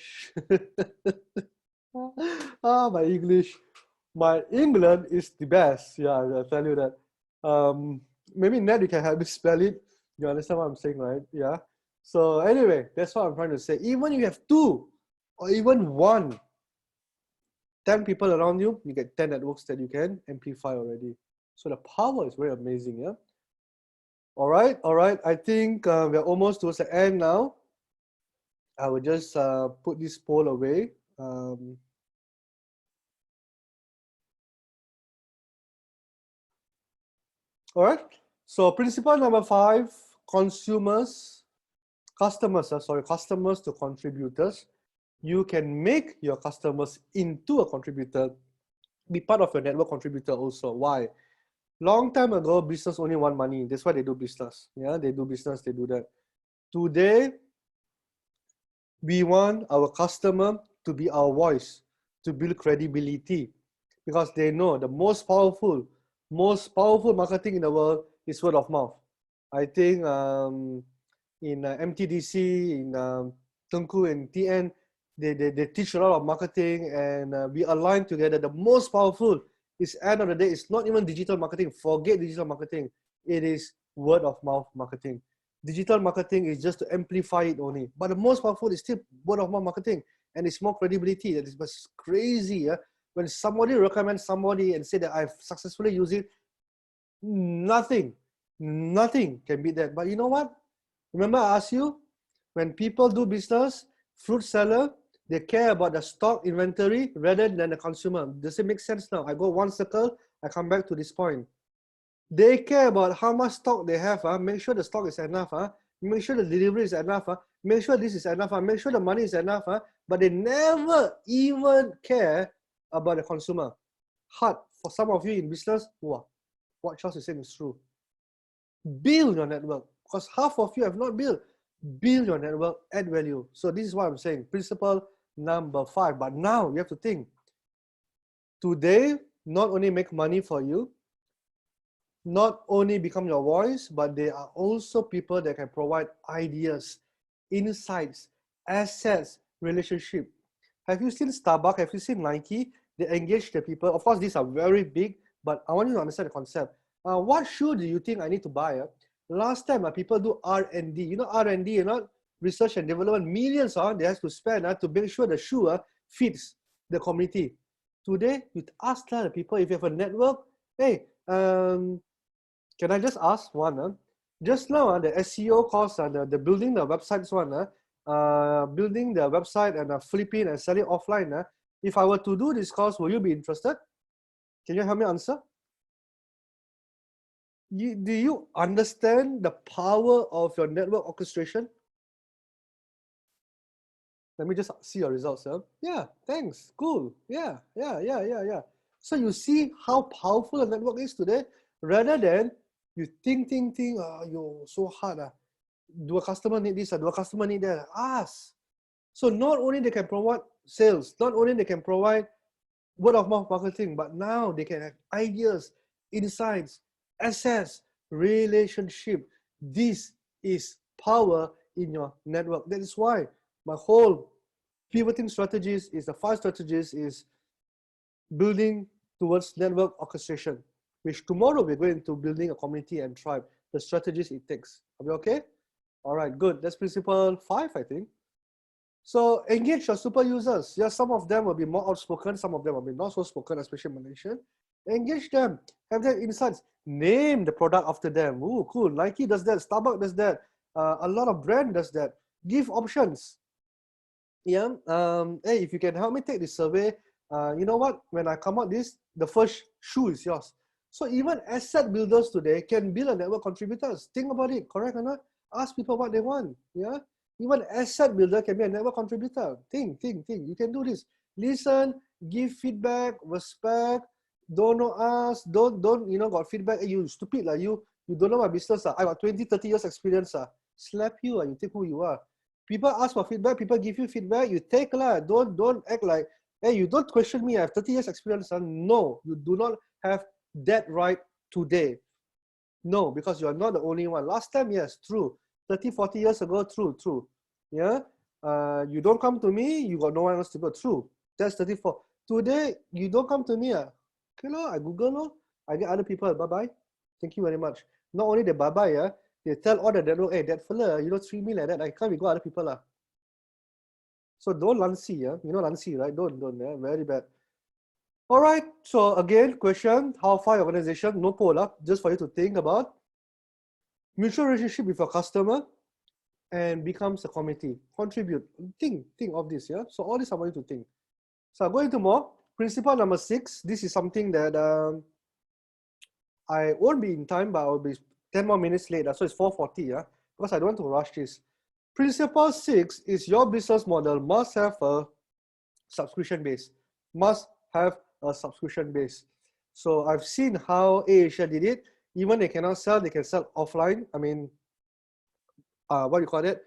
My English. My England is the best. Yeah, I'll tell you that. Maybe Ned, you can help me spell it. You understand what I'm saying, right? Yeah. So anyway, that's what I'm trying to say. Even if you have 2 or even 1, 10 people around you, you get 10 networks that you can amplify already. So the power is very amazing, yeah? All right. I think we're almost towards the end now. I will just put this poll away. All right. So principle number 5, customers to contributors. You can make your customers into a contributor, be part of your network contributor also. Why? Long time ago, business only want money. That's why they do business. Yeah, they do business, they do that. Today, we want our customer to be our voice, to build credibility, because they know the most powerful marketing in the world is word of mouth. I think in MTDC, in Tengku and TN, they teach a lot of marketing, and we align together. The most powerful is, end of the day, it's not even digital marketing. Forget digital marketing. It is word of mouth marketing. Digital marketing is just to amplify it only. But the most powerful is still word of mouth marketing, and it's more credibility. That is crazy. When somebody recommends somebody and say that I've successfully used it, nothing can beat that. But you know what? Remember I asked you, when people do business, fruit seller, they care about the stock inventory rather than the consumer. Does it make sense now? I go one circle, I come back to this point. They care about how much stock they have. Make sure the stock is enough. Make sure the delivery is enough. Make sure this is enough. Make sure the money is enough. But they never even care about the consumer. Hard for some of you in business. Wow, what Charles is saying is true. Build your network, because half of you have not built. Build your network, add value. So this is what I'm saying. Principle number 5. But now you have to think. Today, not only make money for you, not only become your voice, but they are also people that can provide ideas, insights, assets, relationship. Have you seen Starbucks? Have you seen Nike? They engage the people. Of course, these are very big, but I want you to understand the concept. What shoe do you think I need to buy? Last time, people do R&D. You know R&D, research and development. Millions they have to spend to make sure the shoe fits the community. Today, you ask the people, if you have a network, hey, can I just ask one? Just now, the SEO course, the building the websites one, building the website and flipping and selling offline. If I were to do this course, will you be interested? Can you help me answer? Do you understand the power of your network orchestration? Let me just see your results. Yeah, thanks. Cool. Yeah. So you see how powerful a network is today, rather than you think, you're so hard. Do a customer need this? Do a customer need that? Ask. So not only they can provide sales, not only they can provide word of mouth marketing, but now they can have ideas, insights, assets, relationship. This is power in your network. That is why my whole pivoting strategies is the 5 strategies is building towards network orchestration, which tomorrow we're going to building a community and tribe, the strategies it takes. Are we okay? All right, good. That's principle 5, I think. So engage your super users. Yeah, some of them will be more outspoken, some of them will be not so spoken, especially Malaysian. Engage them, have their insights, name the product after them. Ooh, cool. Nike does that, Starbucks does that, a lot of brand does that. Give options. Yeah. Hey, if you can help me take this survey, you know what? When I come out this, the first shoe is yours. So even asset builders today can build a network contributors. Think about it, correct or not? Ask people what they want. Yeah. Even asset builder can be a network contributor. Think. You can do this. Listen, give feedback, respect. Don't know us. Don't got feedback. Hey, you stupid lah. You don't know my business. I got 20, 30 years experience. Slap you. You think who you are. People ask for feedback, people give you feedback, you take lah. Don't act like, hey, you don't question me, I have 30 years experience. No, you do not have that right today. No, because you are not the only one. Last time, yes, true. 30, 40 years ago, true. Yeah. You don't come to me, you got no one else to go. True. That's 34. Today, you don't come to me. Okay, I Google, no? I get other people. Bye-bye. Thank you very much. Not only the bye-bye, they tell all the demo, hey, that fella, treat me like that. I can't go other people. So don't lancy, you know lancy, right? Don't, very bad. All right, so again, question, how far your organization, no poll, just for you to think about. Mutual relationship with your customer and becomes a committee. Contribute, think of this, yeah? So all this I want you to think. So I'll go into more. Principle number 6, this is something that I won't be in time, but I'll be 10 more minutes late, so it's 4:40, yeah? Because I don't want to rush this. Principle 6 is your business model must have a subscription base. Must have a subscription base. So I've seen how AirAsia did it. Even they cannot sell, they can sell offline. I mean, what do you call it?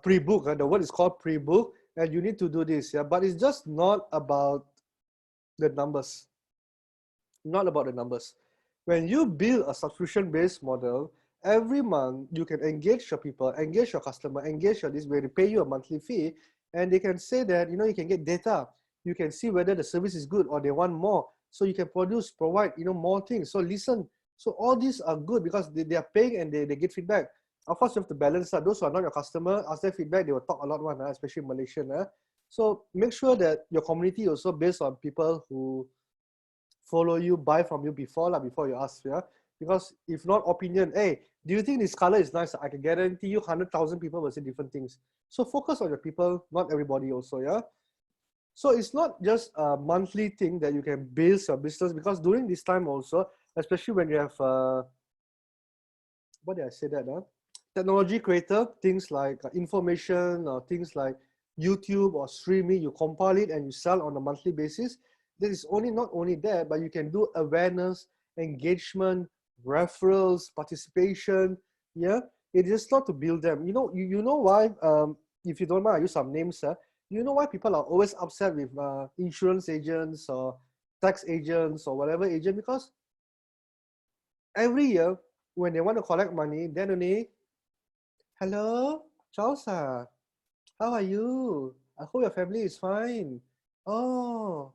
Pre-book. The word is called pre-book. And you need to do this, yeah? But it's just not about the numbers. Not about the numbers. When you build a subscription-based model, every month you can engage your people, engage your customer, engage your this way, they pay you a monthly fee, and they can say that, you can get data. You can see whether the service is good or they want more. So you can provide, more things. So listen. So all these are good because they are paying and they get feedback. Of course, you have to balance that. Those who are not your customer, ask their feedback, they will talk a lot one, especially Malaysian. So make sure that your community also based on people who follow you, buy from you before you ask, yeah? Because if not opinion, hey, do you think this color is nice? I can guarantee you 100,000 people will say different things. So focus on your people, not everybody also, yeah? So it's not just a monthly thing that you can base your business, because during this time also, especially when you have, what did I say that? Technology creator, things like information or things like YouTube or streaming, you compile it and you sell on a monthly basis. There is not only that, but you can do awareness, engagement, referrals, participation. Yeah, it is not to build them. You know why? If you don't mind, I use some names. You know why people are always upset with insurance agents or tax agents or whatever agent? Because every year when they want to collect money, then only, hello, Charles, how are you? I hope your family is fine. Oh,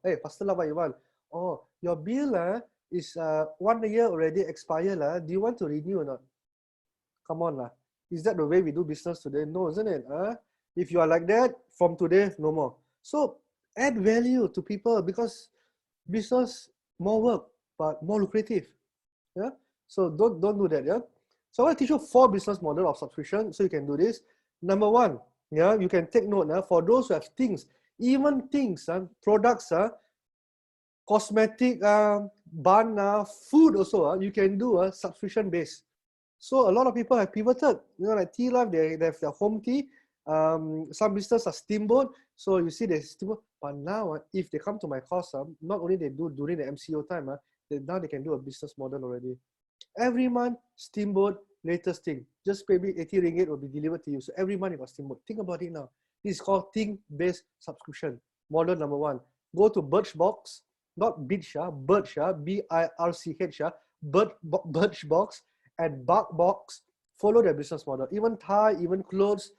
hey, Pastor lah, what you want? Oh, your bill is 1 year already expired. Do you want to renew or not? Come on lah. Is that the way we do business today? No, isn't it? If you are like that, from today, no more. So add value to people, because business, more work, but more lucrative. Yeah. So don't do that. Yeah. So I want to teach you 4 business model of subscription, so you can do this. Number 1, yeah, you can take note for those who have things, even things, products, cosmetic, bun, food also, you can do a subscription base. So a lot of people have pivoted, like tea life, they have their home tea. Some business are steamboat, so you see the steamboat. But now, if they come to my course, not only they do during the MCO time, now they can do a business model already. Every month, steamboat, latest thing. Just maybe 80 ringgit will be delivered to you. So every month you got steamboat. Think about it now. This is called thing-based subscription. Model number 1. Go to Birchbox, not Bitch, Birch, B-I-R-C-H, Birchbox and Barkbox. Follow their business model. Even tie, even clothes,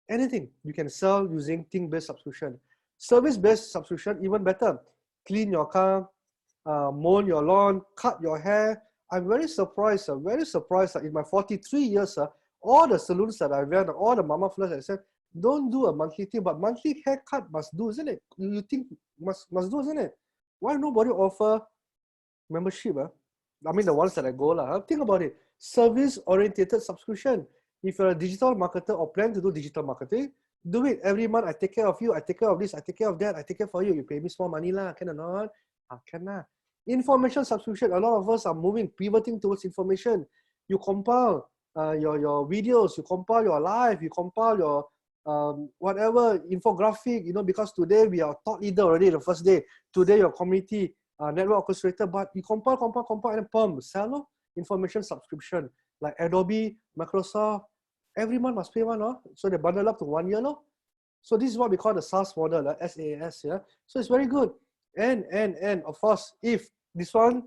anything you can sell using thing-based subscription. Service-based subscription, even better. Clean your car, mow your lawn, cut your hair. I'm very surprised in my 43 years, all the salons that I went, all the mama fleurs I said, Don't do a monthly thing, but monthly haircut must do, isn't it? You think must do, isn't it? Why nobody offer membership? I mean, the ones that I go lah. Think about it. Service-oriented subscription. If you're a digital marketer or plan to do digital marketing, do it every month. I take care of you. I take care of this. I take care of that. I take care for you. You pay me small money lah. Can or not? Can lah. Information subscription. A lot of us are moving, pivoting towards information. You compile your videos. You compile your live. You compile your whatever infographic. Because today we are thought leader already the first day. Today your community network orchestrator, but you compile, and then sell information subscription like Adobe, Microsoft. Every month must pay one, so they bundle up to 1 year, So this is what we call the SaaS model, SaaS, yeah. So it's very good. And of course, if this one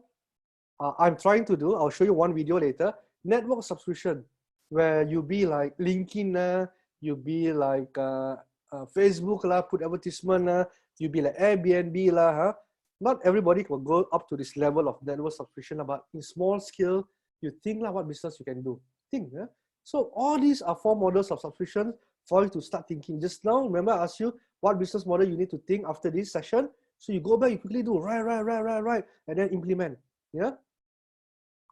I'm trying to do, I'll show you one video later. Network subscription, where you be like LinkedIn, you be like Facebook lah, put advertisement you be like Airbnb lah, Not everybody will go up to this level of network subscription, but in small scale, you think like what business you can do. Think, yeah? So all these are 4 models of subscription for you to start thinking. Just now, remember I asked you what business model you need to think after this session. So you go back, you quickly do right, and then implement. Yeah.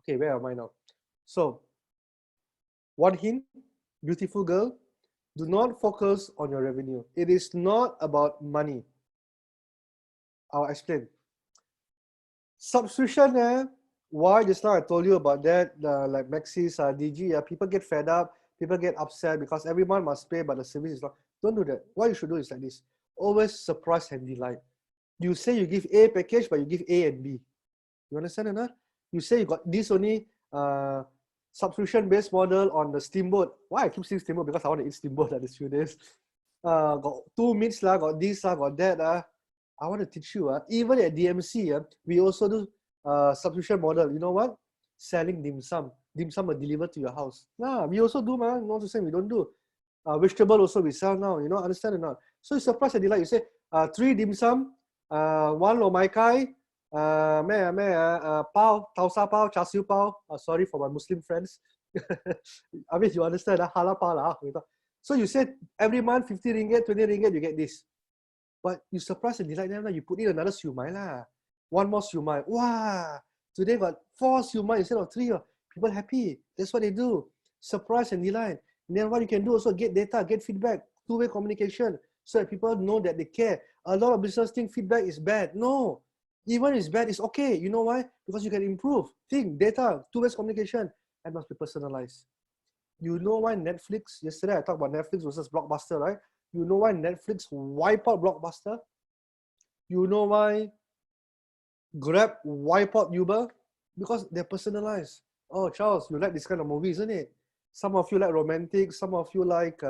Okay, where am I now? So, one hint, beautiful girl, do not focus on your revenue. It is not about money. I'll explain. Subscription, why just now I told you about that, like Maxis, DG, people get fed up, people get upset because every month must pay, but the service is not. Don't do that. What you should do is like this. Always surprise and delight. You say you give A package, but you give A and B. You understand or not? You say you got this only subscription-based model on the steamboat. Why I keep saying steamboat? Because I want to eat steamboat these few days. Got 2 meats, got this, got that. I want to teach you, even at DMC, we also do subscription model. You know what? Selling dim sum. Dim sum are delivered to your house. We also do, man. Not to say we don't do. Vegetable also we sell now. Understand or not? So you surprise and delight. You say 3 dim sum, 1 lo mai kai, pao, tausa pao, char siu pao. Sorry for my Muslim friends. I mean, you understand, halal pao lah. So you say every month 50 ringgit, 20 ringgit, you get this. But you surprise and delight them, you put in another siumai lah. 1 more siumai. Wow! Today got 4 siumai instead of 3. People happy. That's what they do. Surprise and delight. And then what you can do also, get data, get feedback, 2-way communication, so that people know that they care. A lot of business think feedback is bad. No. Even if it's bad, it's okay. You know why? Because you can improve. Think, data, 2-way communication, and must be personalized. You know why Netflix, yesterday I talked about Netflix versus Blockbuster, right? You know why Netflix wipe out Blockbuster? You know why Grab wipe out Uber? Because they're personalized. Oh, Charles, you like this kind of movie, isn't it? Some of you like romantic, some of you like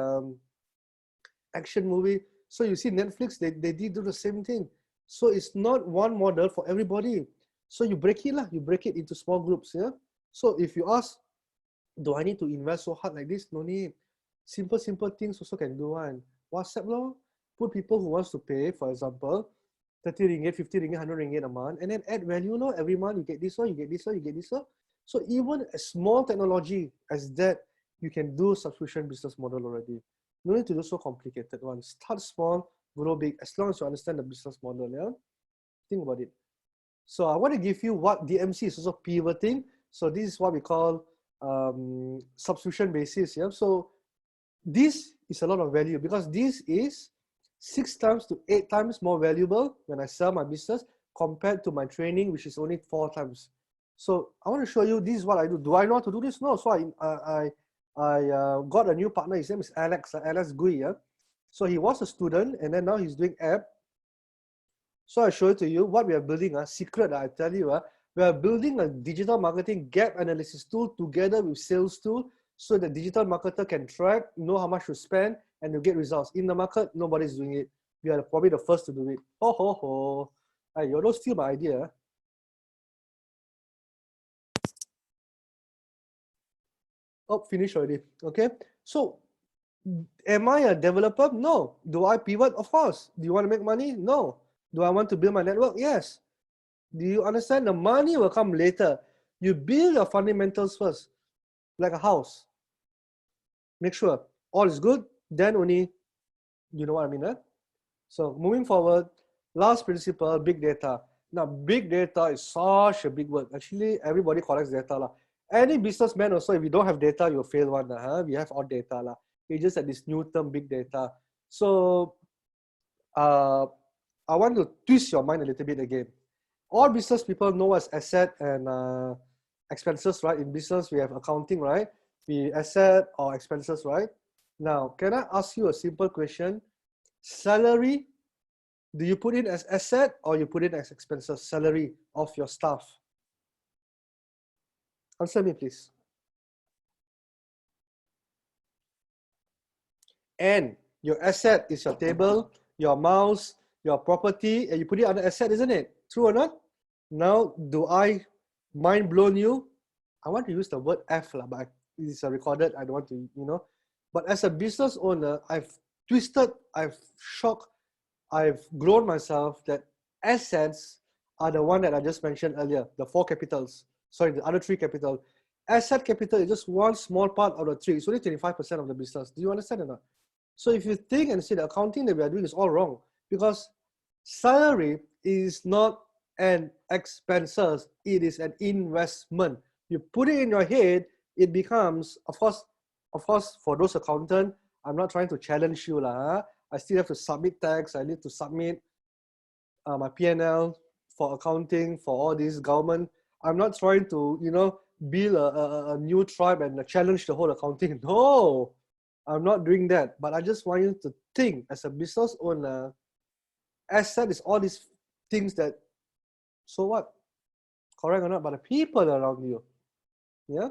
action movie. So you see Netflix, they did do the same thing. So it's not one model for everybody. So you break it lah. You break it into small groups. Yeah. So if you ask, do I need to invest so hard like this? No need. Simple things also can do one. WhatsApp law, put people who wants to pay, for example, 30 ringgit, 50 ringgit, 100 ringgit a month, and then add value law. Every month you get this one, you get this one, you get this one. So even a small technology as that, you can do subscription business model already. No need to do so complicated one. Start small, grow big, as long as you understand the business model. Yeah, think about it. So I want to give you what DMC is also pivoting. So this is what we call subscription basis. Yeah. So this is a lot of value because this is 6 times to 8 times more valuable when I sell my business compared to my training, which is only 4 times. So I want to show you this is what I do. Do I know how to do this? No. So I got a new partner. His name is Alex Gui. Yeah? So he was a student and then now he's doing app. So I show it to you what we are building. Secret, I tell you. We are building a digital marketing gap analysis tool together with sales tool so the digital marketer can track, know how much to spend, and to get results. In the market, nobody's doing it. We are probably the first to do it. Hey, you don't steal my idea. Oh, finished already. Okay. So, am I a developer? No. Do I pivot? Of course. Do you want to make money? No. Do I want to build my network? Yes. Do you understand? The money will come later. You build your fundamentals first, like a house. Make sure all is good, then only You know what I mean, eh? So moving forward, last principle, big data. Now, big data is such a big word. Actually, everybody collects data lah. Any businessman also, if you don't have data, you'll fail one. We have all data lah. It's just that this new term, big data. So, I want to twist your mind a little bit again. All business people know as asset and expenses, right? In business, we have accounting, right? We asset or expenses, right? Now, can I ask you a simple question? Salary, do you put in as asset or you put in as expenses? Salary of your staff. Answer me, please. And your asset is your table, your mouse, your property, and you put it under asset, isn't it? True or not? Now, do I mind blown you? I want to use the word F, but it's recorded. I don't want to, But as a business owner, I've twisted, I've shocked, I've grown myself that assets are the one that I just mentioned earlier, the 4 capitals. Sorry, the other 3 capital. Asset capital is just one small part of the 3. It's only 25% of the business. Do you understand or not? So if you think and say the accounting that we are doing is all wrong, because salary is not an expenses, it is an investment. You put it in your head, it becomes, of course, for those accountants, I'm not trying to challenge you lah. I still have to submit tax. I need to submit my P&L for accounting, for all this government. I'm not trying to, build a new tribe and challenge the whole accounting. No, I'm not doing that. But I just want you to think as a business owner, asset is all these things that, so what? Correct or not? But the people around you, yeah?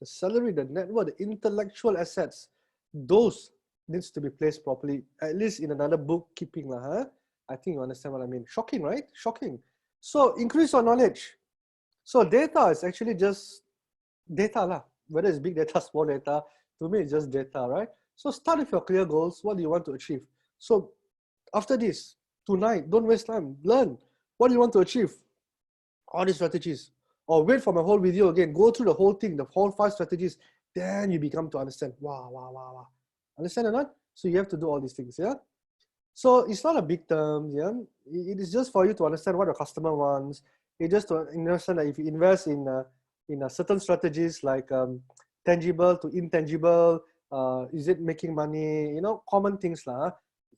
The salary, the network, the intellectual assets, those needs to be placed properly, at least in another bookkeeping lah, huh? I think you understand what I mean. Shocking, right? Shocking. So increase your knowledge. So data is actually just data lah. Whether it's big data, small data, to me it's just data, right? So start with your clear goals. What do you want to achieve? So after this, tonight, don't waste time. Learn. What do you want to achieve? All these strategies. Or wait for my whole video again. Go through the whole thing, the whole 5 strategies. Then you become to understand. Wow. Understand or not? So you have to do all these things, yeah? So it's not a big term, yeah? It is just for you to understand what your customer wants. It's just to understand that if you invest in certain strategies like tangible to intangible, is it making money? Common things lah.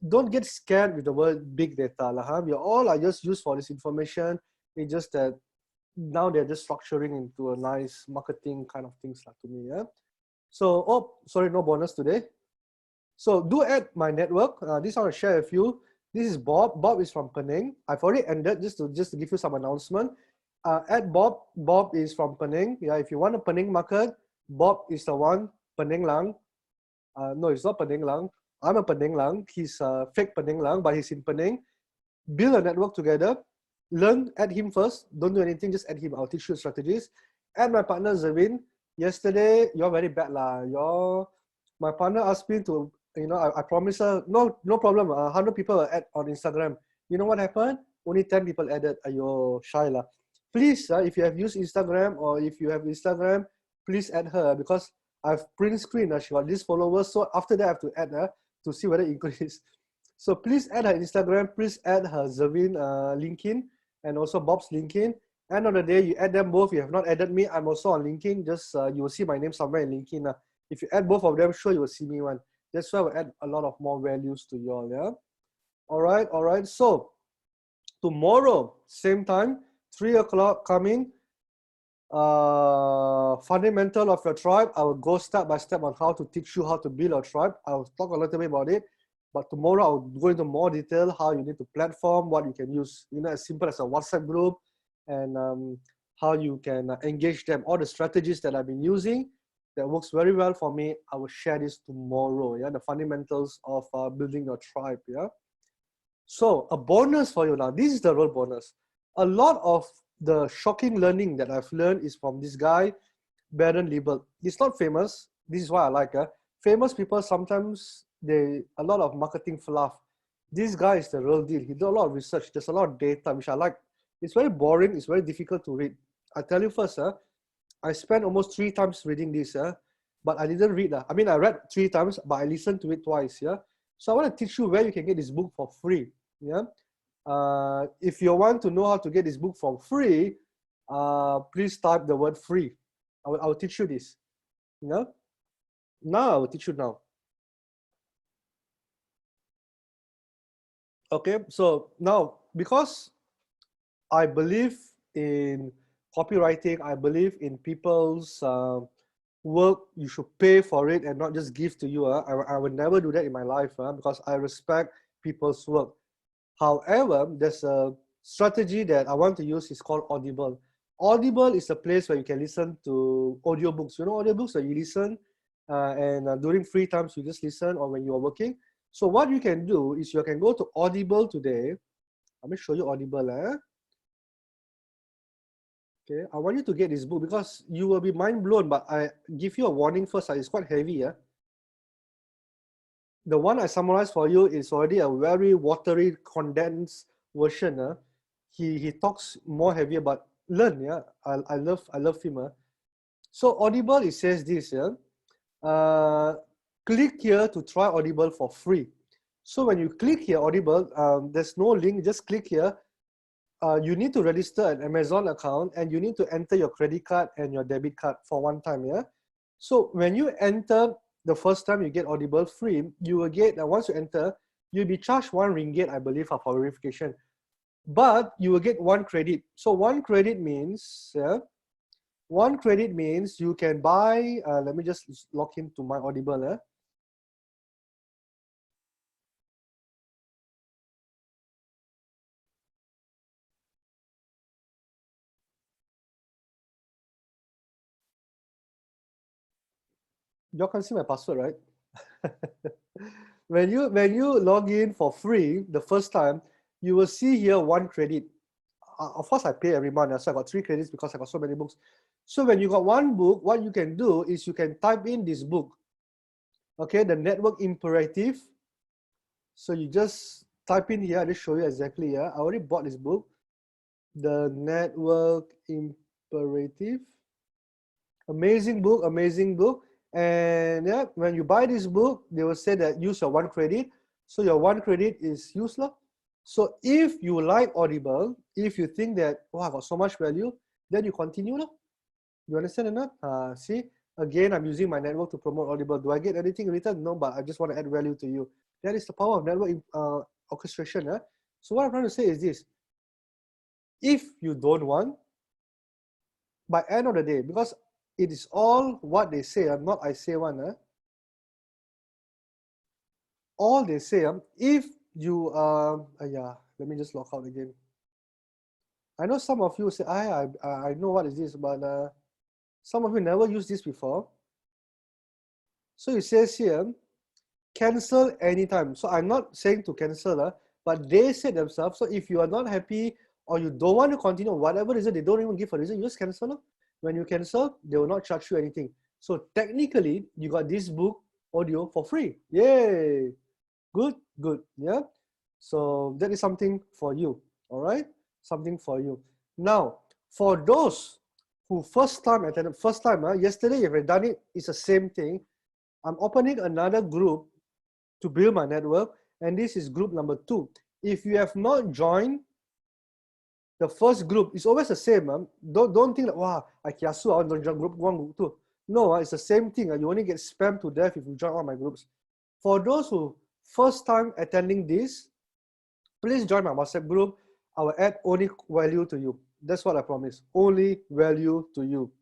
Don't get scared with the word big data lah. We all are just used for this information. It's just that now they're just structuring into a nice marketing kind of things lah to me. Yeah. So, sorry, no bonus today. So do add my network. This I want to share with you. This is Bob. Bob is from Penang. I've already ended just to give you some announcement. Add Bob. Bob is from Penang. Yeah, if you want a Penang market, Bob is the one. Penang Lang. No, it's not Penang Lang. I'm a Penang Lang. He's a fake Penang Lang, but he's in Penang. Build a network together. Learn, add him first. Don't do anything, just add him. I'll teach you strategies. Add my partner Zavin. Yesterday, you're very bad lah. My partner asked me to, I promised her, no problem. 100 people will add on Instagram. You know what happened? Only 10 people added. Ayo, shy lah. Please, if you have used Instagram or if you have Instagram, please add her because I've print screen. She got these followers. So after that, I have to add her to see whether it increases. So please add her Instagram. Please add her Zavin LinkedIn and also Bob's LinkedIn. End of the day, you add them both. You have not added me. I'm also on LinkedIn. Just you will see my name somewhere in LinkedIn. If you add both of them, sure you will see me one. That's why we'll add a lot of more values to you all. Yeah. All right. So tomorrow, same time, 3 o'clock coming. Fundamental of your tribe. I will go step by step on how to teach you how to build a tribe. I'll talk a little bit about it. But tomorrow I'll go into more detail how you need to platform, what you can use, as simple as a WhatsApp group, and how you can engage them. All the strategies that I've been using that works very well for me, I will share this tomorrow. Yeah, the fundamentals of building your tribe. Yeah. So a bonus for you now. This is the real bonus. A lot of the shocking learning that I've learned is from this guy, Baron Liebel. He's not famous. This is why I like it. Famous people sometimes a lot of marketing fluff. This guy is the real deal. He did a lot of research. There's a lot of data, which I like. It's very boring. It's very difficult to read. I tell you first, I spent almost 3 times reading this, but I didn't read. I mean, I read 3 times, but I listened to it twice. Yeah. So I want to teach you where you can get this book for free. Yeah. If you want to know how to get this book for free, please type the word free. I will teach you this. Yeah. Now I will teach you now. Okay. So now, because I believe in copywriting, I believe in people's work, you should pay for it and not just give to you. I would never do that in my life because I respect people's work. However, there's a strategy that I want to use. Is called Audible. Audible is a place where you can listen to audiobooks. You know audiobooks where you listen and during free times you just listen, or when you are working. So what you can do is you can go to Audible today. Let me show you Audible. Okay, I want you to get this book because you will be mind blown, but I give you a warning first. It's quite heavy. The one I summarized for you is already a very watery, condensed version. He talks more heavier, but learn. I love him. So Audible, it says this. Click here to try Audible for free. So when you click here, Audible, there's no link. Just click here. You need to register an Amazon account and you need to enter your credit card and your debit card for one time. So when you enter the first time you get Audible free, you will get, once you enter, you'll be charged RM1, I believe, for verification. But you will get 1 credit. So 1 credit means, 1 credit means you can buy, let me just log into my Audible. You can see my password, right? when you log in for free the first time, you will see here 1 credit. Of course, I pay every month, so I got 3 credits because I got so many books. So when you got 1 book, what you can do is you can type in this book. Okay, the network imperative. So you just type in here. I'll just show you exactly. I already bought this book, the network imperative. Amazing book, amazing book. And when you buy this book, they will say that use your 1 credit. So your 1 credit is useless. So if you like Audible, if you think that, oh, I got so much value, then you continue. You understand or not? See, again, I'm using my network to promote Audible. Do I get anything in return? No, but I just want to add value to you. That is the power of network orchestration. So what I'm trying to say is this. If you don't want, by end of the day, because it is all what they say, not I say one. All they say, if you, let me just log out again. I know some of you say, I know what is this, but some of you never used this before. So it says here, cancel anytime. So I'm not saying to cancel, but they said themselves, so if you are not happy or you don't want to continue, whatever reason, they don't even give a reason, you just cancel. When you cancel, they will not charge you anything. So technically, you got this book audio for free. Yay! Good, good, yeah? So that is something for you, all right? Something for you. Now, for those who first time attended, yesterday if I've done it, it's the same thing. I'm opening another group to build my network, and this is group number 2. If you have not joined the first group, it's always the same. Don't think that, wow, I want to join group 1, group 2. No, it's the same thing. You only get spammed to death if you join all my groups. For those who first time attending this, please join my WhatsApp group. I will add only value to you. That's what I promise. Only value to you.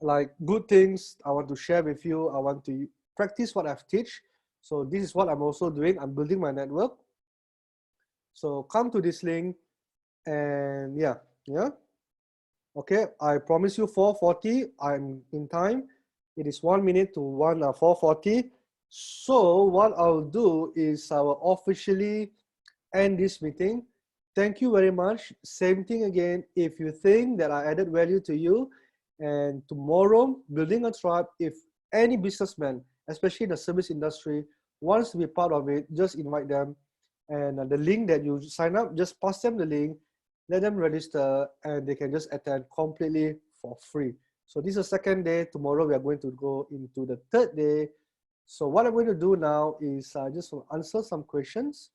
Like good things I want to share with you. I want to practice what I've teach. So this is what I'm also doing. I'm building my network. So come to this link and yeah. Okay, I promise you 4:40. I'm in time. It is 1 minute to 4:40. So what I'll do is I will officially end this meeting. Thank you very much. Same thing again. If you think that I added value to you, and tomorrow, building a tribe, if any businessman, especially in the service industry, wants to be part of it, just invite them. And the link that you sign up, just pass them the link, let them register, and they can just attend completely for free. So this is the second day. Tomorrow we are going to go into the third day. So what I'm going to do now is just answer some questions,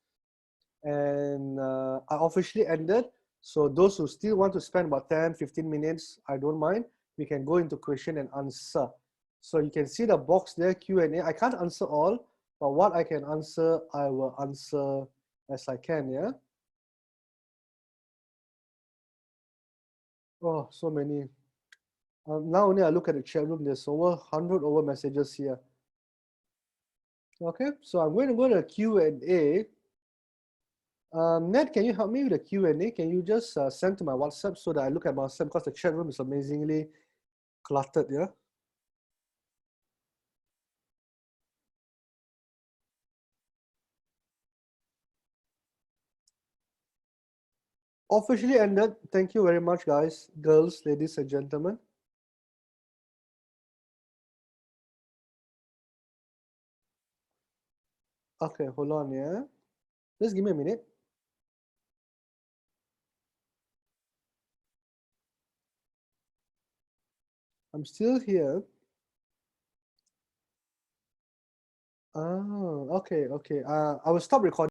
and I officially ended. So those who still want to spend about 10-15 minutes, I don't mind. We can go into question and answer. So you can see the box there, Q&A. I can't answer all, but what I can answer, I will answer as I can, yeah? Oh, so many. Now only I look at the chat room, there's over 100 over messages here. Okay, so I'm going to go to Q&A. Ned, can you help me with the Q&A? Can you just send to my WhatsApp so that I look at my WhatsApp, because the chat room is amazingly cluttered, yeah? Officially ended. Thank you very much, guys, girls, ladies, and gentlemen. Okay, hold on, yeah? Just give me a minute. I'm still here. Oh, okay. I will stop recording.